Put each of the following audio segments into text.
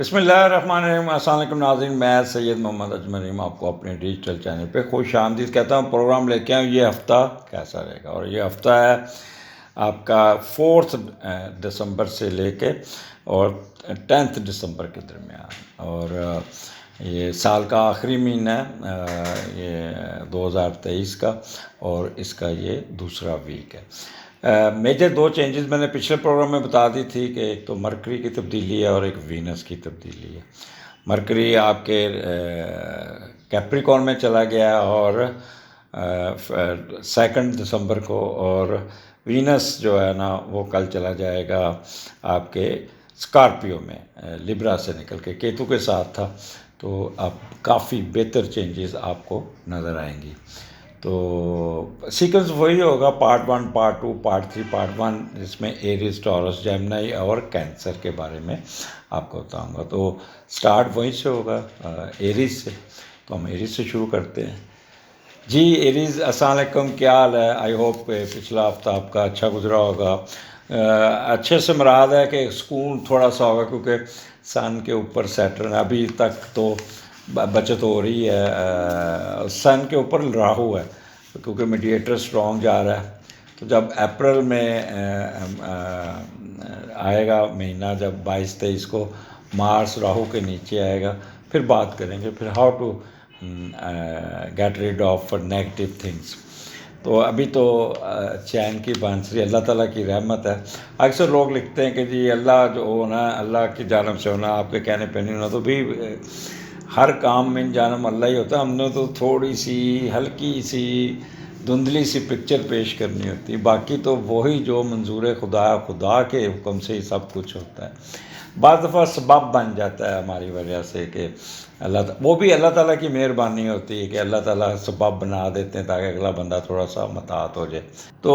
بسم اللہ الرحمن الرحیم۔ السلام علیکم ناظرین، میں سید محمد اجمل رحیم آپ کو اپنے ڈیجیٹل چینل پہ خوش آمدید کہتا ہوں۔ پروگرام لے کے آؤں یہ ہفتہ کیسا رہے گا، اور یہ ہفتہ ہے آپ کا 4 دسمبر سے لے کے اور 10 دسمبر کے درمیان، اور یہ سال کا آخری مہینہ ہے، یہ 2023 کا، اور اس کا یہ دوسرا ویک ہے۔ میجر 2 چینجز میں نے پچھلے پروگرام میں بتا دی تھی کہ ایک تو مرکری کی تبدیلی ہے اور ایک وینس کی تبدیلی ہے۔ مرکری آپ کے کیپریکون میں چلا گیا اور 2 دسمبر کو، اور وینس جو ہے نا وہ کل چلا جائے گا آپ کے اسکارپیو میں، لبرا سے نکل کے کیتو کے ساتھ تھا، تو اب کافی بہتر چینجز آپ کو نظر آئیں گی۔ تو سیکوینس وہی ہوگا، پارٹ 1، پارٹ 2، پارٹ 3، پارٹ 1، جس میں ایریز، ٹورس، جیمنائی اور کینسر کے بارے میں آپ کو بتاؤں گا۔ تو سٹارٹ وہیں سے ہوگا، ایریز سے۔ تو ہم ایریز سے شروع کرتے ہیں۔ جی ایریز، السلام علیکم، کیا حال ہے؟ آئی ہوپ کہ پچھلا ہفتہ آپ کا اچھا گزرا ہوگا۔ اچھے سے مراد ہے کہ سکون تھوڑا سا ہوگا، کیونکہ سن کے اوپر سیٹرن ابھی تک تو بچت ہو رہی ہے، سن کے اوپر راہو ہے، کیونکہ میڈیٹر اسٹرانگ جا رہا ہے۔ تو جب اپریل میں آئے گا مہینہ، جب 22-23 کو مارس راہو کے نیچے آئے گا، پھر بات کریں گے پھر how to get rid of negative things. تو ابھی تو چین کی بانسری اللہ تعالیٰ کی رحمت ہے۔ اکثر لوگ لکھتے ہیں کہ جی اللہ جو ہونا اللہ کی جانب سے ہونا، آپ کے کہنے پہ نہیں ہونا، تو بھی ہر کام میں جانب اللہ ہی ہوتا ہے۔ ہم نے تو تھوڑی سی ہلکی سی دھندلی سی پکچر پیش کرنی ہوتی ہے، باقی تو وہی جو منظور خدا کے حکم سے ہی سب کچھ ہوتا ہے۔ بعض دفعہ سبب بن جاتا ہے ہماری وجہ سے کہ وہ بھی اللہ تعالیٰ کی مہربانی ہوتی ہے کہ اللہ تعالیٰ سبب بنا دیتے ہیں تاکہ اگلا بندہ تھوڑا سا مطاعت ہو جائے۔ تو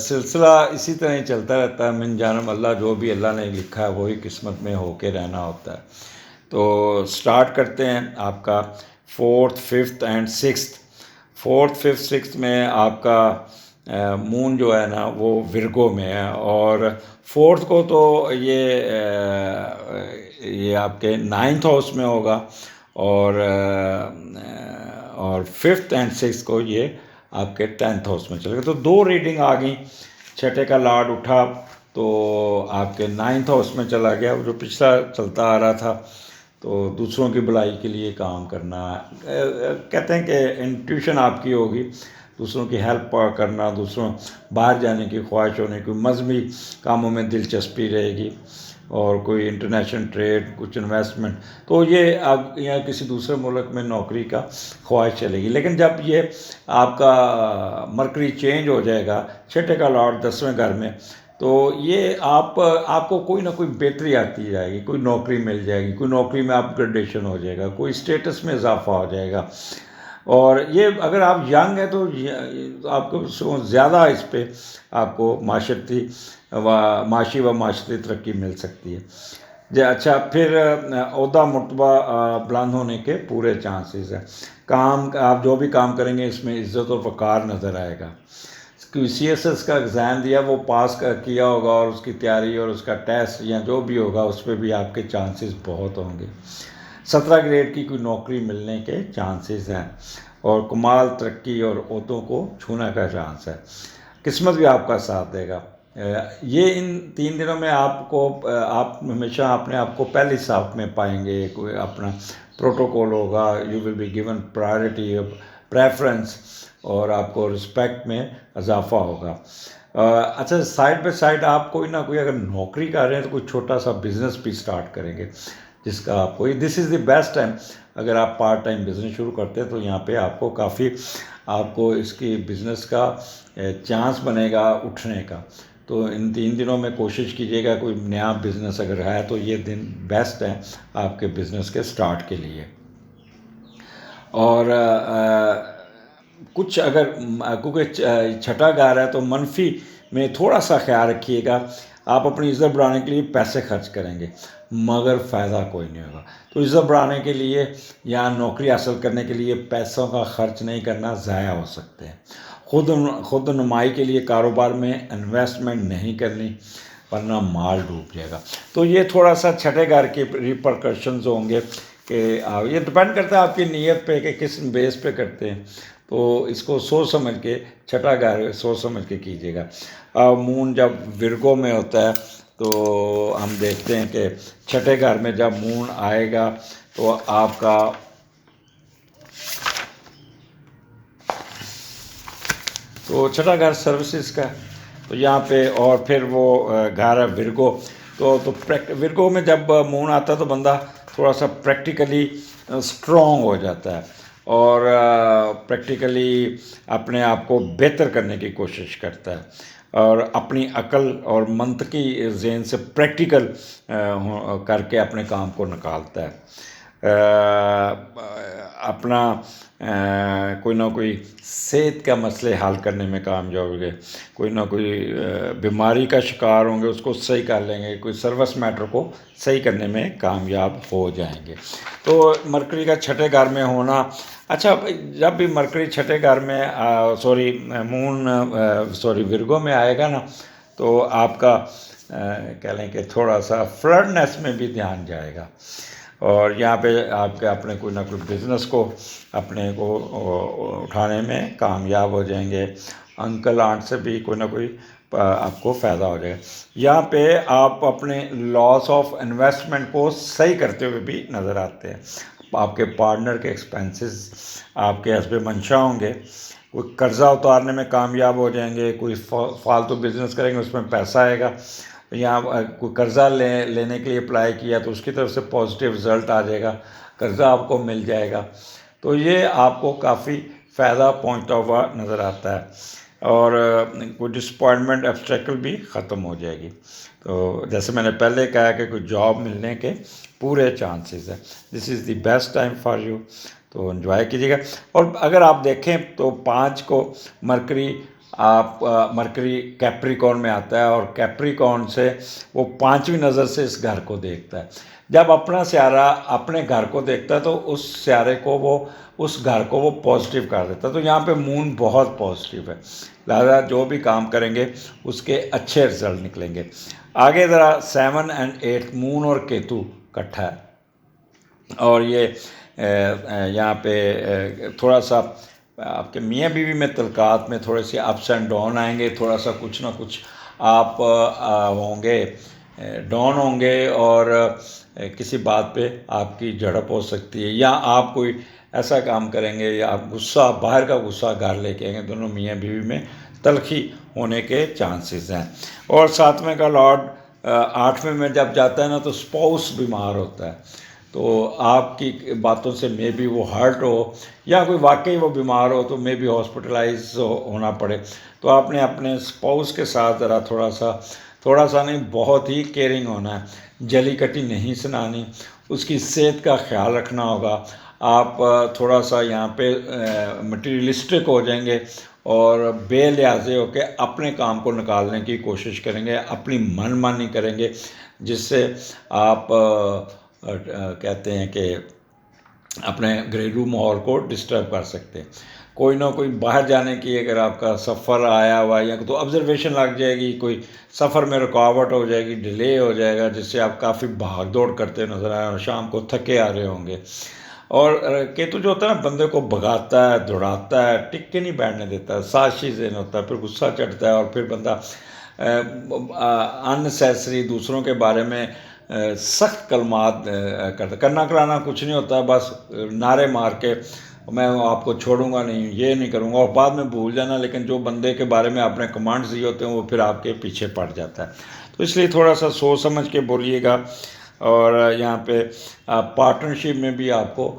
سلسلہ اسی طرح ہی چلتا رہتا ہے، من جانب اللہ، جو بھی اللہ نے لکھا ہے وہی قسمت میں ہو کے رہنا ہوتا ہے۔ تو سٹارٹ کرتے ہیں آپ کا 4th، 5th and 6th۔ 4th، 5th، 6th میں آپ کا مون جو ہے نا وہ ورگو میں ہے، اور 4th کو تو یہ آپ کے 9th ہاؤس میں ہوگا، اور 5th اینڈ 6th کو یہ آپ کے 10th ہاؤس میں چلے گا۔ تو 2 ریڈنگ آ گئیں، چھٹے کا لاڈ اٹھا تو آپ کے 9th ہاؤس میں چلا گیا، جو پچھلا چلتا آ رہا تھا۔ تو دوسروں کی بھلائی کے لیے کام کرنا، کہتے ہیں کہ انٹیوشن آپ کی ہوگی، دوسروں کی ہیلپ کرنا، دوسروں باہر جانے کی خواہش ہونے کی، مذہبی کاموں میں دلچسپی رہے گی، اور کوئی انٹرنیشنل ٹریڈ، کچھ انویسٹمنٹ، تو یہ اب یا کسی دوسرے ملک میں نوکری کا خواہش چلے گی۔ لیکن جب یہ آپ کا مرکری چینج ہو جائے گا، چھٹے کا لاڈ 10ویں گھر میں، تو یہ آپ کو کوئی نہ کوئی بہتری آتی جائے گی، کوئی نوکری مل جائے گی، کوئی نوکری میں اپ گریڈیشن ہو جائے گا، کوئی اسٹیٹس میں اضافہ ہو جائے گا۔ اور یہ اگر آپ ینگ ہیں تو آپ کو زیادہ اس پہ آپ کو معاشی و معاشرتی ترقی مل سکتی ہے۔ جی اچھا، پھر عہدہ مرتبہ بلند ہونے کے پورے چانسز ہیں۔ کام آپ جو بھی کام کریں گے اس میں عزت و وقار نظر آئے گا۔ کوئی CSS کا ایگزام دیا وہ پاس کیا ہوگا، اور اس کی تیاری اور اس کا ٹیسٹ یا جو بھی ہوگا اس پہ بھی آپ کے چانسز بہت ہوں گے۔ 17 گریڈ کی کوئی نوکری ملنے کے چانسز ہیں، اور کمال ترقی اور عہدوں کو چھونے کا چانس ہے۔ قسمت بھی آپ کا ساتھ دے گا۔ یہ ان 3 دنوں میں آپ ہمیشہ اپنے آپ کو پہلی صف میں پائیں گے، کوئی اپنا پروٹوکول ہوگا، you will be given priority, preference, اور آپ کو رسپیکٹ میں اضافہ ہوگا۔ اچھا، سائڈ بائی سائڈ آپ کوئی نہ کوئی اگر نوکری کر رہے ہیں تو کوئی چھوٹا سا بزنس بھی سٹارٹ کریں گے، جس کا آپ کو دس از دی بیسٹ ٹائم۔ اگر آپ پارٹ ٹائم بزنس شروع کرتے ہیں تو یہاں پہ آپ کو کافی اس کی بزنس کا چانس بنے گا اٹھنے کا۔ تو ان 3 دنوں میں کوشش کیجیے گا، کوئی نیا بزنس اگر ہے تو یہ دن بیسٹ ہے آپ کے بزنس کے سٹارٹ کے لیے۔ اور کچھ اگر کیونکہ چھٹا گھر ہے تو منفی میں تھوڑا سا خیال رکھیے گا۔ آپ اپنی عزت بڑھانے کے لیے پیسے خرچ کریں گے مگر فائدہ کوئی نہیں ہوگا۔ تو عزت بڑھانے کے لیے یا نوکری حاصل کرنے کے لیے پیسوں کا خرچ نہیں کرنا، ضائع ہو سکتے ہیں۔ خود نمائی کے لیے کاروبار میں انویسٹمنٹ نہیں کرنی، ورنہ مال ڈوب جائے گا. تو یہ تھوڑا سا چھٹے گھر کے ریپرکشنز ہوں گے کہ یہ ڈپینڈ کرتا ہے آپ کی نیت پہ کہ کس بیس پہ کرتے ہیں. تو اس کو سوچ سمجھ کے چھٹا گھر سوچ سمجھ کے کیجیے گا. مون جب ورگو میں ہوتا ہے تو ہم دیکھتے ہیں کہ چھٹے گھر میں جب مون آئے گا تو آپ کا تو چھٹا گھر سروسز کا. تو یہاں پہ اور پھر وہ گھر ہے ورگو. تو ورگو میں جب مون آتا ہے تو بندہ تھوڑا سا پریکٹیکلی اسٹرانگ ہو جاتا ہے اور پریکٹیکلی اپنے آپ کو بہتر کرنے کی کوشش کرتا ہے اور اپنی عقل اور منطقی ذہن سے پریکٹیکل کر کے اپنے کام کو نکالتا ہے. اپنا کوئی نہ کوئی صحت کا مسئلے حل کرنے میں کامیاب ہو گے. کوئی نہ کوئی بیماری کا شکار ہوں گے اس کو صحیح کر لیں گے. کوئی سروس میٹر کو صحیح کرنے میں کامیاب ہو جائیں گے. تو مرکری کا چھٹے گھر میں ہونا اچھا. جب بھی مرکری چھٹے گھر میں ورگو میں آئے گا نا تو آپ کا کہہ لیں کہ تھوڑا سا فلرٹنیس میں بھی دھیان جائے گا اور یہاں پہ آپ کے اپنے کوئی نہ کوئی بزنس کو اپنے کو اٹھانے میں کامیاب ہو جائیں گے. انکل آنٹ سے بھی کوئی نہ کوئی آپ کو فائدہ ہو جائے گا. یہاں پہ آپ اپنے لاس آف انویسٹمنٹ کو صحیح کرتے ہوئے بھی نظر آتے ہیں. آپ کے پارٹنر کے ایکسپینسز آپ کے حسب منشا ہوں گے. کوئی قرضہ اتارنے میں کامیاب ہو جائیں گے. کوئی فالتو بزنس کریں گے اس میں پیسہ آئے گا. یہاں کوئی قرضہ لینے کے لیے اپلائی کیا تو اس کی طرف سے پازیٹیو رزلٹ آ جائے گا. قرضہ آپ کو مل جائے گا. تو یہ آپ کو کافی فائدہ پہنچتا ہوا نظر آتا ہے اور کوئی ڈسپوائنٹمنٹ ابسٹیکل بھی ختم ہو جائے گی. تو جیسے میں نے پہلے کہا کہ کوئی جاب ملنے کے پورے چانسز ہیں. This is the best time for you. تو انجوائے کیجیے گا. اور اگر آپ دیکھیں تو 5 کو مرکری کیپریکارن میں آتا ہے اور کیپریکارن سے وہ 5ویں نظر سے اس گھر کو دیکھتا ہے. جب اپنا سیارہ اپنے گھر کو دیکھتا ہے تو اس سیارے کو اس گھر کو وہ پازیٹیو کر دیتا ہے. تو یہاں پہ مون بہت پازیٹیو ہے. لہذا جو بھی کام کریں گے اس کے اچھے رزلٹ نکلیں گے. آگے ذرا 7 اور 8 مون اور کیتو کٹھا ہے اور یہ یہاں پہ تھوڑا سا آپ کے میاں بیوی میں تعلقات میں تھوڑے سے اپس اینڈ ڈاؤن آئیں گے. تھوڑا سا کچھ نہ کچھ آپ ہوں گے ڈاؤن ہوں گے اور کسی بات پہ آپ کی جھڑپ ہو سکتی ہے یا آپ کوئی ایسا کام کریں گے یا آپ غصہ باہر کا غصہ گھر لے کے آئیں گے. دونوں میاں بیوی میں تلخی ہونے کے چانسز ہیں. اور 7ویں کا لارڈ 8ویں میں جب جاتا ہے نا تو اسپاؤس بیمار ہوتا ہے. تو آپ کی باتوں سے مے بی وہ ہرٹ ہو یا کوئی واقعی وہ بیمار ہو تو مے بی ہاسپٹلائز ہونا پڑے. تو آپ نے اپنے اسپاؤس کے ساتھ ذرا تھوڑا سا نہیں بہت ہی کیئرنگ ہونا ہے. جلی کٹی نہیں سنانی. اس کی صحت کا خیال رکھنا ہوگا. آپ تھوڑا سا یہاں پہ مٹیریلسٹک ہو جائیں گے اور بے لحاظے ہو کے اپنے کام کو نکالنے کی کوشش کریں گے. اپنی من مانی کریں گے جس سے آپ کہتے ہیں کہ اپنے گھریلو ماحول کو ڈسٹرب کر سکتے ہیں. کوئی نہ کوئی باہر جانے کی اگر آپ کا سفر آیا ہوا یا تو آبزرویشن لگ جائے گی. کوئی سفر میں رکاوٹ ہو جائے گی ڈیلے ہو جائے گا جس سے آپ کافی بھاگ دوڑ کرتے نظر آئے اور شام کو تھکے آ رہے ہوں گے. اور کیتو جو ہوتا ہے نا بندے کو بھگاتا ہے دوڑاتا ہے ٹک کے نہیں بیٹھنے دیتا ہے. سازشی ذہن ہوتا ہے. پھر غصہ چڑھتا ہے اور پھر بندہ اننیسیسری دوسروں کے بارے میں سخت کلمات کرنا کرانا کچھ نہیں ہوتا. بس نعرے مار کے میں آپ کو چھوڑوں گا نہیں یہ نہیں کروں گا اور بعد میں بھول جانا. لیکن جو بندے کے بارے میں آپ نے کمانڈز دیے ہوتے ہیں وہ پھر آپ کے پیچھے پڑ جاتا ہے. تو اس لیے تھوڑا سا سوچ سمجھ کے بولیے گا. اور یہاں پہ پارٹنرشپ میں بھی آپ کو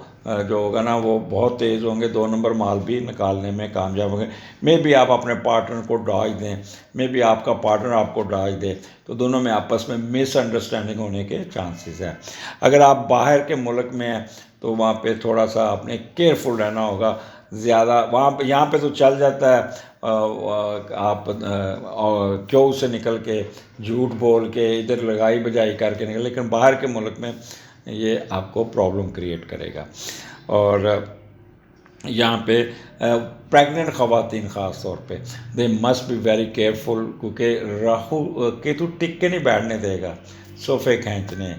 جو ہوگا نا وہ بہت تیز ہوں گے. 2 نمبر مال بھی نکالنے میں کامیاب ہوں گے. میں بھی آپ اپنے پارٹنر کو ڈاج دیں میں بھی آپ کا پارٹنر آپ کو ڈاج دے تو دونوں میں آپس میں مس انڈرسٹینڈنگ ہونے کے چانسز ہیں. اگر آپ باہر کے ملک میں ہیں تو وہاں پہ تھوڑا سا آپ نے کیئرفل رہنا ہوگا. زیادہ یہاں پہ تو چل جاتا ہے آپ کیوں سے نکل کے جھوٹ بول کے ادھر لگائی بجائی کر کے نکل. لیکن باہر کے ملک میں یہ آپ کو پرابلم کریٹ کرے گا. اور یہاں پہ پریگننٹ خواتین خاص طور پہ they must be very careful, کیونکہ راہو کیتو ٹک کے نہیں بیٹھنے دے گا، صوفے کھینچنے،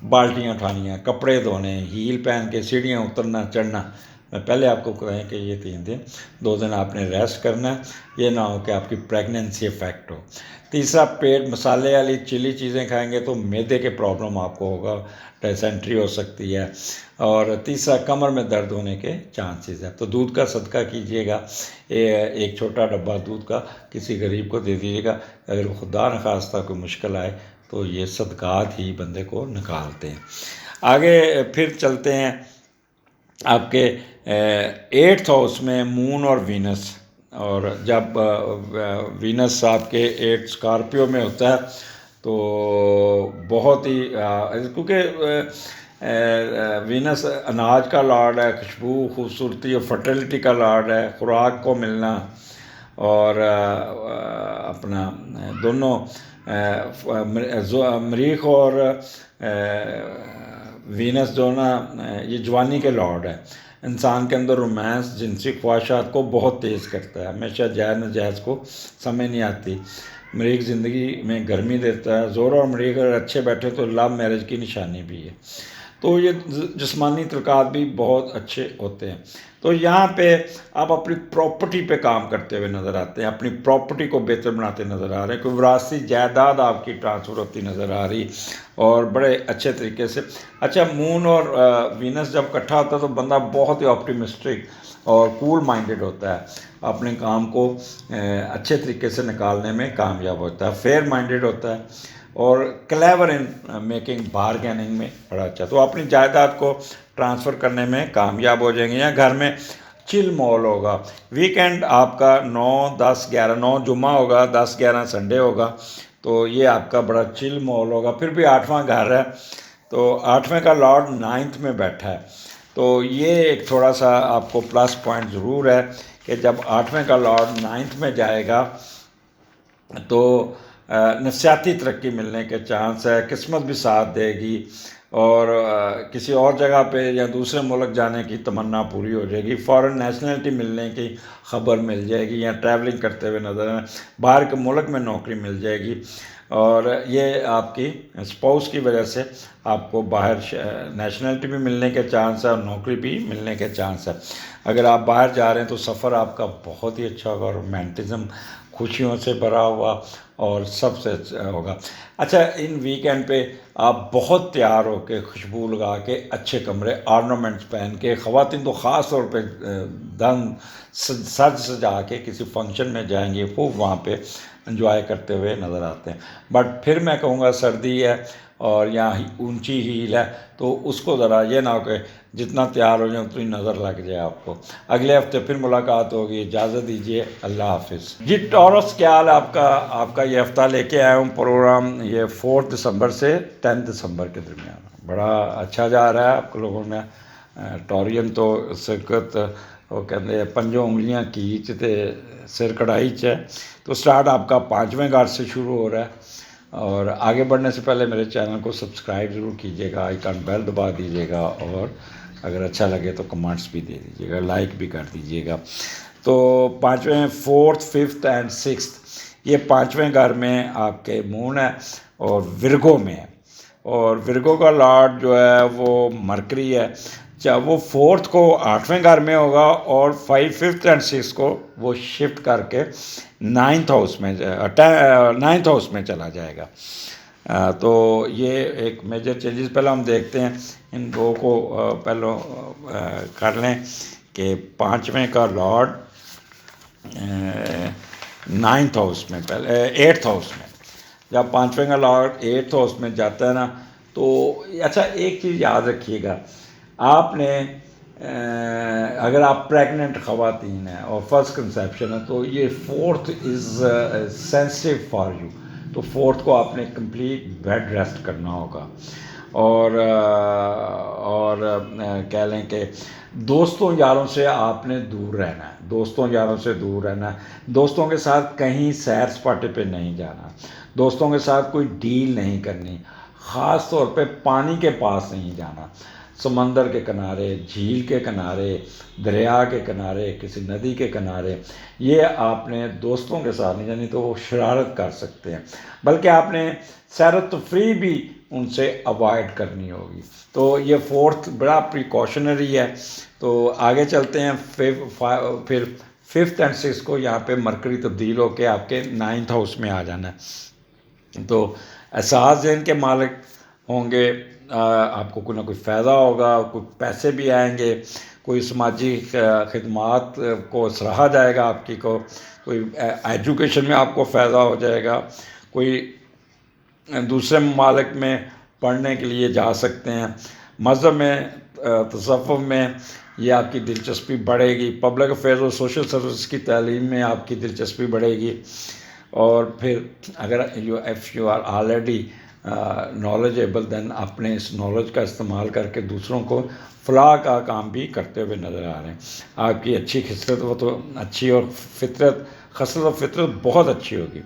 بالٹیاں اٹھانیاں، کپڑے دھونے، ہیل پہن کے سیڑھیاں اترنا چڑھنا. میں پہلے آپ کو کہیں کہ یہ 3 دن 2 دن آپ نے ریسٹ کرنا ہے، یہ نہ ہو کہ آپ کی پریگننسی افیکٹ ہو. تیسرا، پیٹ مسالے والی چلی چیزیں کھائیں گے تو معدے کے پرابلم آپ کو ہوگا، ڈیسینٹری ہو سکتی ہے. اور تیسرا، کمر میں درد ہونے کے چانسز ہے. تو دودھ کا صدقہ کیجیے گا، ایک چھوٹا ڈبہ دودھ کا کسی غریب کو دے دیجیے گا. اگر خدا نخواستہ کوئی مشکل آئے تو یہ صدقات ہی بندے کو نکالتے ہیں. آگے پھر چلتے ہیں آپ کے 8th ہاؤس میں مون اور وینس. اور جب وینس آپ کے 8 اسکارپیو میں ہوتا ہے تو بہت ہی کیونکہ وینس اناج کا لارڈ ہے، خوشبو، خوبصورتی اور فرٹیلٹی کا لارڈ ہے، خوراک کو ملنا، اور اپنا دونوں مریخ اور وینس جو نا یہ جوانی کے لارڈ ہے. انسان کے اندر رومانس، جنسی خواہشات کو بہت تیز کرتا ہے، ہمیشہ جائز ناجائز کو سمجھ نہیں آتی. مریخ زندگی میں گرمی دیتا ہے. زور اور مریخ اگر اچھے بیٹھے تو لو میرج کی نشانی بھی ہے. تو یہ جسمانی تعلقات بھی بہت اچھے ہوتے ہیں. تو یہاں پہ آپ اپنی پراپرٹی پہ کام کرتے ہوئے نظر آتے ہیں، اپنی پراپرٹی کو بہتر بناتے نظر آ رہے ہیں، کوئی وراثتی جائیداد آپ کی ٹرانسفر ہوتی نظر آ رہی اور بڑے اچھے طریقے سے. اچھا، مون اور وینس جب اکٹھا ہوتا ہے تو بندہ بہت ہی آپٹیمسٹک اور کول مائنڈڈ ہوتا ہے، اپنے کام کو اچھے طریقے سے نکالنے میں کامیاب ہوتا ہے، فیئر مائنڈڈ ہوتا ہے اور کلیور ان میکنگ بارگیننگ میں بڑا اچھا. تو اپنی جائیداد کو ٹرانسفر کرنے میں کامیاب ہو جائیں گے. یا گھر میں چل مال ہوگا. ویکینڈ آپ کا 9 جمعہ ہوگا، 10-11 سنڈے ہوگا، تو یہ آپ کا بڑا چل مال ہوگا. پھر بھی 8واں گھر ہے تو 8ویں کا لارڈ 9th میں بیٹھا ہے، تو یہ ایک تھوڑا سا آپ کو پلس پوائنٹ ضرور ہے کہ جب 8ویں کا لارڈ 9th میں جائے گا تو نفسیاتی ترقی ملنے کے چانس ہے، قسمت بھی ساتھ دے گی، اور کسی اور جگہ پہ یا دوسرے ملک جانے کی تمنا پوری ہو جائے گی، فارن نیشنلٹی ملنے کی خبر مل جائے گی، یا ٹریولنگ کرتے ہوئے نظر آئیں، باہر کے ملک میں نوکری مل جائے گی. اور یہ آپ کی اسپاؤس کی وجہ سے آپ کو باہر نیشنلٹی بھی ملنے کے چانس ہے اور نوکری بھی ملنے کے چانس ہے. اگر آپ باہر جا رہے ہیں تو سفر آپ کا بہت ہی اچھا ہوگا، رومانٹزم، خوشیوں سے بھرا ہوا اور سب سے ہوگا. اچھا، ان ویکینڈ پہ آپ بہت تیار ہو کے، خوشبو لگا کے، اچھے کمرے، آرنامنٹس پہن کے، خواتین تو خاص طور پہ سج سجا کے کسی فنکشن میں جائیں گے، خوب وہاں پہ انجوائے کرتے ہوئے نظر آتے ہیں. بٹ پھر میں کہوں گا سردی ہے اور یہاں اونچی ہیل ہے تو اس کو ذرا یہ نہ ہو کہ جتنا تیار ہو جائیں اتنی نظر لگ جائے آپ کو. اگلے ہفتے پھر ملاقات ہوگی، اجازت دیجیے، اللہ حافظ. جی ٹورس، کیا حال آپ کا یہ ہفتہ لے کے آیا ہوں پروگرام، یہ 4 دسمبر سے 10 دسمبر کے درمیان. بڑا اچھا جا رہا ہے آپ لوگوں نے. ٹورین تو سرکت وہ کہتے ہیں پنجوں انگلیاں کھینچ تے سر کڑائی ہے. تو سٹارٹ آپ کا 5ویں گھر سے شروع ہو رہا ہے. اور آگے بڑھنے سے پہلے میرے چینل کو سبسکرائب ضرور کیجیے گا، آئیکن بیل دبا دیجیے گا، اور اگر اچھا لگے تو کمنٹس بھی دے دیجیے گا، لائک بھی کر دیجیے گا. تو 5ویں، 4th، 5th اینڈ 6th یہ 5ویں گھر میں آپ کے مون ہے اور ورگو میں ہے. اور ورگو کا لارڈ جو ہے وہ مرکری ہے، چاہے وہ 4th کو 8ویں گھر میں ہوگا اور 5th، 5th اینڈ 6th کو وہ شفٹ کر کے 9th ہاؤس میں چلا جائے گا. تو یہ ایک میجر چینجز پہلے ہم دیکھتے ہیں، ان دو کو پہلے کر لیں کہ 5ویں کا لارڈ 9th ہاؤس میں، پہلے 8th ہاؤس میں. جب 5ویں کا لارڈ 8th ہاؤس میں جاتا ہے نا تو اچھا ایک چیز یاد رکھیے گا، آپ نے اگر آپ پریگننٹ خواتین ہیں اور فرسٹ کنسیپشن ہے تو یہ 4th is sensitive for you. تو 4th کو آپ نے کمپلیٹ بیڈ ریسٹ کرنا ہوگا. اور کہہ لیں کہ دوستوں یاروں سے آپ نے دور رہنا ہے، دوستوں یاروں سے دور رہنا ہے، دوستوں کے ساتھ کہیں سیر سپاٹے پہ نہیں جانا، دوستوں کے ساتھ کوئی ڈیل نہیں کرنی، خاص طور پہ پانی کے پاس نہیں جانا. سمندر کے کنارے، جھیل کے کنارے، دریا کے کنارے، کسی ندی کے کنارے، یہ آپ نے دوستوں کے ساتھ نہیں جانی تو وہ شرارت کر سکتے ہیں، بلکہ آپ نے سیر و تفریح بھی ان سے اوائڈ کرنی ہوگی۔ تو یہ فورتھ بڑا پریکاشنری ہے۔ تو آگے چلتے ہیں، پھر ففتھ اینڈ سکس کو یہاں پہ مرکری تبدیل ہو کے آپ کے 9th ہاؤس میں آ جانا ہے۔ تو احساس ذہن کے مالک ہوں گے، آپ کو کوئی نہ کوئی فائدہ ہوگا، کوئی پیسے بھی آئیں گے، کوئی سماجی خدمات کو سراہا جائے گا آپ کی کو، کوئی ایجوکیشن میں آپ کو فائدہ ہو جائے گا، کوئی دوسرے ممالک میں پڑھنے کے لیے جا سکتے ہیں، مذہب میں، تصوف میں یہ آپ کی دلچسپی بڑھے گی، پبلک افیئرز اور سوشل سروس کی تعلیم میں آپ کی دلچسپی بڑھے گی، اور پھر اگر if you are already knowledgeable then اپنے اس نالج کا استعمال کر کے دوسروں کو فلاح کا کام بھی کرتے ہوئے نظر آ رہے ہیں۔ آپ کی اچھی خصلت وہ تو اچھی، اور خصلت و فطرت بہت اچھی ہوگی۔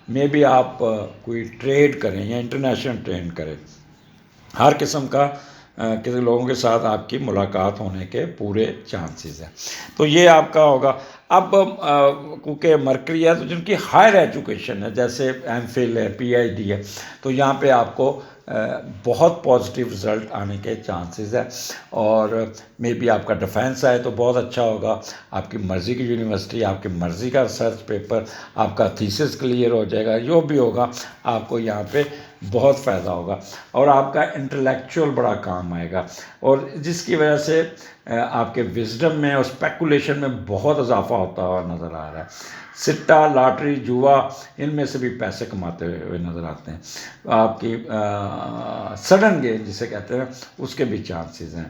میں بھی آپ کوئی ٹریڈ کریں یا انٹرنیشنل ٹریڈ کریں، ہر قسم کا کسی لوگوں کے ساتھ آپ کی ملاقات ہونے کے پورے چانسز ہیں۔ تو یہ آپ کا ہوگا۔ اب کیونکہ مرکری ہے تو جن کی ہائر ایجوکیشن ہے، جیسے ایم فل ہے، پی ایچ ڈی ہے، تو یہاں پہ آپ کو بہت پازیٹیو رزلٹ آنے کے چانسز ہیں، اور میں بھی آپ کا ڈیفینس آئے تو بہت اچھا ہوگا، آپ کی مرضی کی یونیورسٹی، آپ کی مرضی کا ریسرچ پیپر، آپ کا تھیسس کلیئر ہو جائے گا، جو بھی ہوگا آپ کو یہاں پہ بہت فائدہ ہوگا، اور آپ کا انٹلیکچوئل بڑا کام آئے گا، اور جس کی وجہ سے آپ کے وزڈم میں اور اسپیکولیشن میں بہت اضافہ ہوتا ہوا نظر آ رہا ہے۔ سٹہ، لاٹری، جوا، ان میں سے بھی پیسے کماتے ہوئے نظر آتے ہیں۔ آپ کی سڈن گین جسے کہتے ہیں اس کے بھی چانسز ہیں۔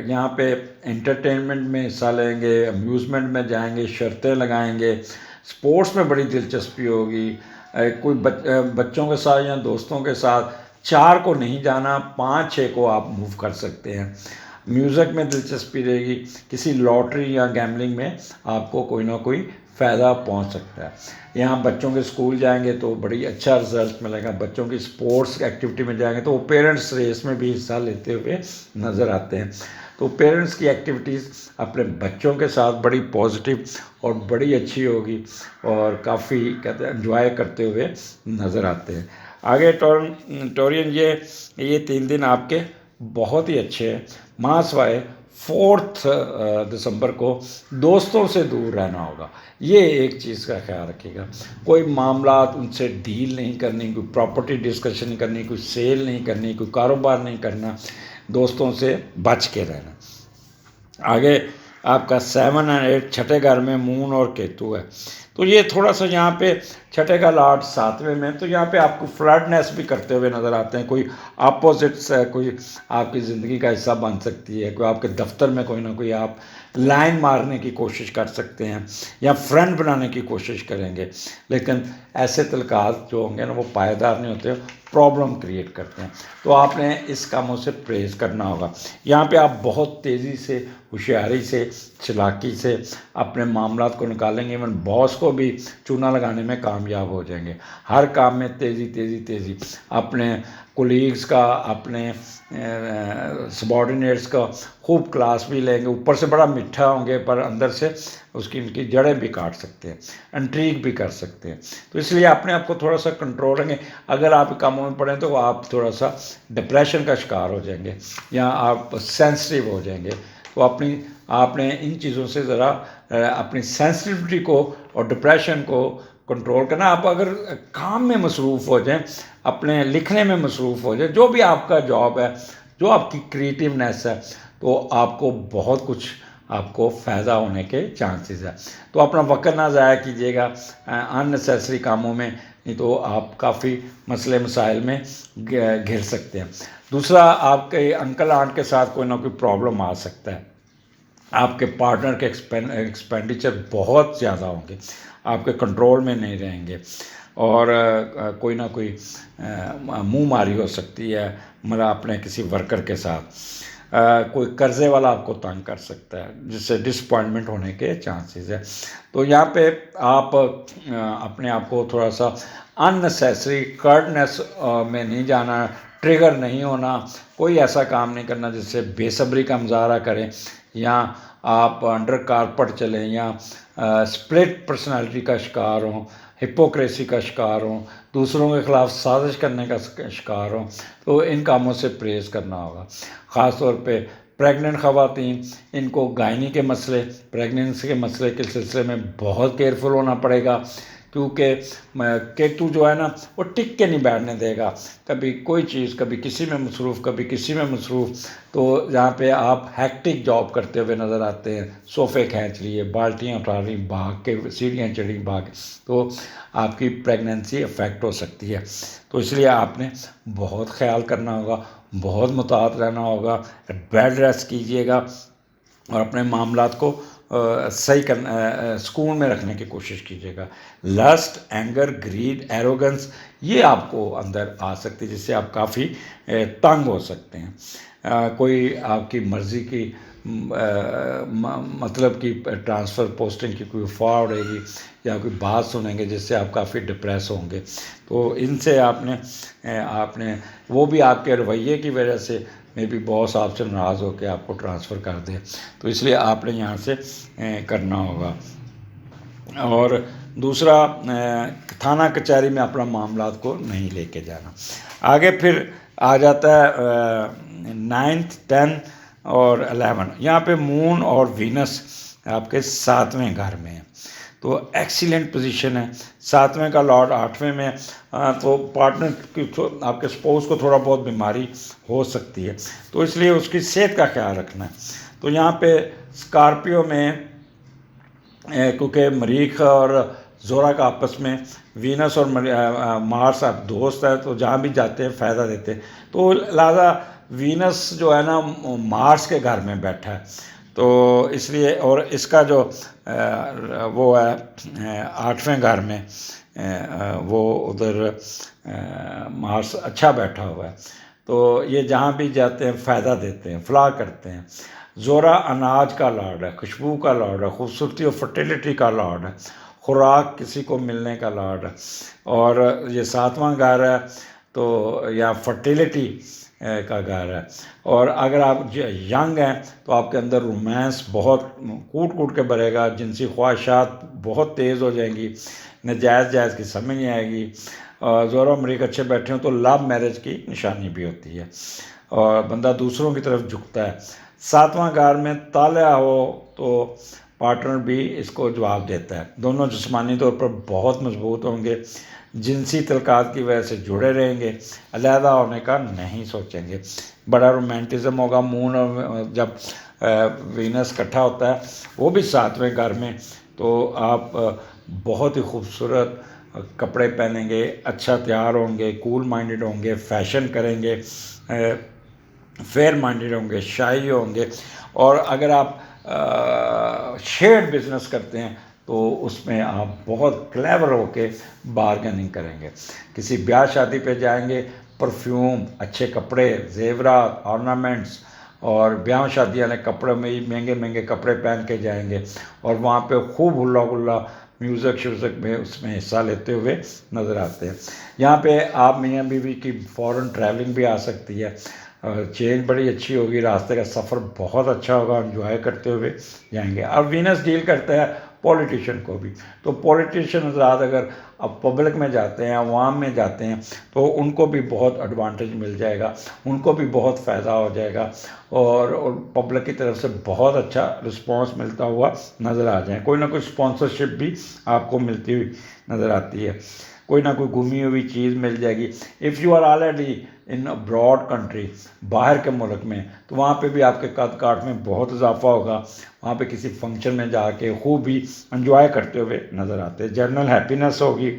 یہاں پہ انٹرٹینمنٹ میں حصہ لیں گے، امیوزمنٹ میں جائیں گے، شرطیں لگائیں گے، سپورٹس میں بڑی دلچسپی ہوگی، کوئی بچوں کے ساتھ یا دوستوں کے ساتھ 4 کو نہیں جانا، 5-6 کو آپ موو کر سکتے ہیں۔ میوزک میں دلچسپی رہے گی، کسی لاٹری یا گیملنگ میں آپ کو کوئی نہ کوئی فائدہ پہنچ سکتا ہے۔ یہاں بچوں کے اسکول جائیں گے تو بڑی اچھا رزلٹ ملے گا، بچوں کی اسپورٹس ایکٹیویٹی میں جائیں گے تو وہ پیرنٹس ریس میں بھی حصہ لیتے ہوئے نظر آتے ہیں۔ تو پیرنٹس کی ایکٹیویٹیز اپنے بچوں کے ساتھ بڑی پازیٹیو اور بڑی اچھی ہوگی، اور کافی کہتے ہیں انجوائے کرتے ہوئے نظر آتے ہیں۔ آگے ٹورین یہ 3 دن آپ کے بہت ہی اچھے ہیں، ماہ سوائے 4 دسمبر کو دوستوں سے دور رہنا ہوگا۔ یہ ایک چیز کا خیال رکھیے گا، کوئی معاملات ان سے ڈیل نہیں کرنی، کوئی پراپرٹی ڈسکشن نہیں کرنی، کوئی سیل نہیں کرنی، کوئی کاروبار نہیں کرنا، دوستوں سے بچ کے رہنا۔ آگے آپ کا 7 اور 8 چھٹے گھر میں مون اور کیتو ہے، تو یہ تھوڑا سا یہاں پہ چھٹے کا لاٹ 7ویں میں، تو یہاں پہ آپ کو فلرٹنیس بھی کرتے ہوئے نظر آتے ہیں، کوئی اپوزٹس ہے، کوئی آپ کی زندگی کا حصہ بن سکتی ہے، کوئی آپ کے دفتر میں کوئی نہ کوئی آپ لائن مارنے کی کوشش کر سکتے ہیں یا فرینڈ بنانے کی کوشش کریں گے، لیکن ایسے تعلقات جو ہوں گے نا وہ پائیدار نہیں ہوتے، پرابلم کریٹ کرتے ہیں۔ تو آپ نے اس کاموں سے پرہیز کرنا ہوگا۔ یہاں پہ آپ بہت تیزی سے، ہوشیاری سے، چلاکی سے اپنے معاملات کو نکالیں گے، ایون باس کو بھی چونا لگانے میں کامیاب ہو جائیں گے۔ ہر کام میں تیزی، اپنے کولیگز کا، اپنے سبارڈینیٹس کا خوب کلاس بھی لیں گے، اوپر سے بڑا میٹھا ہوں گے پر اندر سے اس کی ان کی جڑیں بھی کاٹ سکتے ہیں، انٹریگ بھی کر سکتے ہیں۔ تو اس لیے اپنے آپ کو تھوڑا سا کنٹرول رکھیں۔ اگر آپ کاموں میں پڑیں تو آپ تھوڑا سا ڈپریشن کا شکار ہو جائیں گے یا آپ سینسٹیو ہو جائیں گے، تو آپ نے ان چیزوں سے ذرا اپنی سینسٹیوٹی کو اور ڈپریشن کو کنٹرول کرنا۔ آپ اگر کام میں مصروف ہو جائیں، اپنے لکھنے میں مصروف ہو جائیں، جو بھی آپ کا جاب ہے، جو آپ کی کریٹیونیس ہے، تو آپ کو بہت کچھ آپ کو فائدہ ہونے کے چانسز ہے۔ تو اپنا وقت نہ ضائع کیجیے گا ان نیسیسری کاموں میں، نہیں تو آپ کافی مسئلے مسائل میں گھر سکتے ہیں۔ دوسرا، آپ کے انکل آنٹ کے ساتھ کوئی نہ کوئی پرابلم آ سکتا ہے، آپ کے پارٹنر کے ایکسپینڈیچر بہت زیادہ ہوں گے، آپ کے کنٹرول میں نہیں رہیں گے، اور کوئی نہ کوئی منہ ماری ہو سکتی ہے مطلب اپنے کسی ورکر کے ساتھ، کوئی قرضے والا آپ کو تنگ کر سکتا ہے جس سے ڈسپوائنٹمنٹ ہونے کے چانسز ہے۔ تو یہاں پہ آپ اپنے آپ کو تھوڑا سا ان نیسیسری کرڈنیس میں نہیں جانا، ٹریگر نہیں ہونا، کوئی ایسا کام نہیں کرنا جس سے بے صبری کا مظاہرہ کریں، یا آپ انڈر کارپٹ چلیں، یا اسپلٹ پرسنالٹی کا شکار ہوں، ہپوکریسی کا شکار ہوں، دوسروں کے خلاف سازش کرنے کا شکار ہوں، تو ان کاموں سے پرہیز کرنا ہوگا۔ خاص طور پہ پریگننٹ خواتین، ان کو گائنی کے مسئلے، پریگننسی کے مسئلے کے سلسلے میں بہت کیئرفل ہونا پڑے گا، کیونکہ کیتو جو ہے نا وہ ٹک کے نہیں بیٹھنے دے گا، کبھی کوئی چیز، کبھی کسی میں مصروف، کبھی کسی میں مصروف، تو جہاں پہ آپ ہیکٹک جاب کرتے ہوئے نظر آتے ہیں، صوفے کھینچ لیے، بالٹیاں اٹھا رہی، بھاگ کے سیڑھیاں چڑھی بھاگ، تو آپ کی پریگننسی افیکٹ ہو سکتی ہے۔ تو اس لیے آپ نے بہت خیال کرنا ہوگا، بہت محتاط رہنا ہوگا، بیڈ ریسٹ کیجیے گا، اور اپنے معاملات کو صحیح کرنا، سکون میں رکھنے کی کوشش کیجیے گا۔ لسٹ، اینگر، گریڈ، ایروگنس، یہ آپ کو اندر آ سکتی ہے، جس سے آپ کافی تنگ ہو سکتے ہیں۔ کوئی آپ کی مرضی کی مطلب کہ ٹرانسفر پوسٹنگ کی کوئی افواہ اڑے گی، یا کوئی بات سنیں گے جس سے آپ کافی ڈپریس ہوں گے، تو ان سے آپ نے وہ بھی آپ کے رویے کی وجہ سے میں بھی باس آپ سے ناراض ہو کے آپ کو ٹرانسفر کر دے، تو اس لیے آپ نے یہاں سے کرنا ہوگا۔ اور دوسرا، تھانہ کچہری میں اپنا معاملات کو نہیں لے کے جانا۔ آگے پھر آ جاتا ہے 9th 10 اور 11، یہاں پہ مون اور وینس آپ کے 7ویں گھر میں ہیں، تو ایکسیلنٹ پوزیشن ہے۔ 7ویں کا لارڈ 8ویں میں، تو پارٹنر کی آپ کے سپوز کو تھوڑا بہت بیماری ہو سکتی ہے، تو اس لیے اس کی صحت کا خیال رکھنا ہے۔ تو یہاں پہ اسکارپیو میں کیونکہ مریخ اور زورا کا آپس میں، وینس اور مارس آپ دوست ہیں، تو جہاں بھی جاتے ہیں فائدہ دیتے ہیں، تو لہٰذا وینس جو ہے نا مارس کے گھر میں بیٹھا ہے، تو اس لیے، اور اس کا جو وہ ہے 8ویں گھر میں، وہ ادھر مارس اچھا بیٹھا ہوا ہے، تو یہ جہاں بھی جاتے ہیں فائدہ دیتے ہیں، فلاح کرتے ہیں۔ زورا اناج کا لارڈ ہے، خوشبو کا لارڈ ہے، خوبصورتی اور فرٹیلیٹی کا لارڈ ہے، خوراک کسی کو ملنے کا لارڈ ہے، اور یہ 7واں گھر ہے تو یا فرٹیلیٹی کا گھر ہے، اور اگر آپ ینگ ہیں تو آپ کے اندر رومانس بہت کوٹ کوٹ کے بھرے گا، جنسی خواہشات بہت تیز ہو جائیں گی، ناجائز جائز کی سمجھ نہیں آئے گی، اور زورا مریخ اچھے بیٹھے ہوں تو لو میرج کی نشانی بھی ہوتی ہے، اور بندہ دوسروں کی طرف جھکتا ہے۔ 7واں گھر میں طالع ہو تو پارٹنر بھی اس کو جواب دیتا ہے، دونوں جسمانی طور پر بہت مضبوط ہوں گے، جنسی تعلقات کی وجہ سے جڑے رہیں گے، علیحدہ ہونے کا نہیں سوچیں گے، بڑا رومانٹزم ہوگا۔ مون اور جب وینس اکٹھا ہوتا ہے وہ بھی 7ویں گھر میں، تو آپ بہت ہی خوبصورت کپڑے پہنیں گے، اچھا تیار ہوں گے، کول مائنڈڈ ہوں گے، فیشن کریں گے، فیئر مائنڈڈ ہوں گے، شائی ہوں گے، اور اگر آپ شیئرڈ بزنس کرتے ہیں تو اس میں آپ بہت کلیور ہو کے بارگیننگ کریں گے۔ کسی بیاہ شادی پہ جائیں گے، پرفیوم، اچھے کپڑے، زیورات، آرنامنٹس، اور بیاہ شادی والے کپڑے میں ہی مہنگے مہنگے کپڑے پہن کے جائیں گے، اور وہاں پہ خوب ہلا گلا میوزک شوزک میں اس میں حصہ لیتے ہوئے نظر آتے ہیں۔ یہاں پہ آپ میاں بیوی کی فورن ٹریولنگ بھی آ سکتی ہے، چینج بڑی اچھی ہوگی، راستے کا سفر بہت اچھا ہوگا، انجوائے کرتے ہوئے جائیں گے۔ اور وینس ڈیل کرتا ہے پولیٹیشین کو بھی، تو پولیٹیشین حضرات اگر اب پبلک میں جاتے ہیں، عوام میں جاتے ہیں، تو ان کو بھی بہت ایڈوانٹیج مل جائے گا، ان کو بھی بہت فائدہ ہو جائے گا، اور پبلک کی طرف سے بہت اچھا رسپانس ملتا ہوا نظر آ جائیں، کوئی نہ کوئی اسپانسرشپ بھی آپ کو ملتی ہوئی نظر آتی ہے، کوئی نہ کوئی گھومی ہوئی چیز مل جائے گی۔ If you are already in abroad country, باہر کے ملک میں، تو وہاں پہ بھی آپ کے قد کاٹ میں بہت اضافہ ہوگا، وہاں پہ کسی فنکشن میں جا کے خوب ہی انجوائے کرتے ہوئے نظر آتے ہیں، جنرل ہیپینس ہوگی،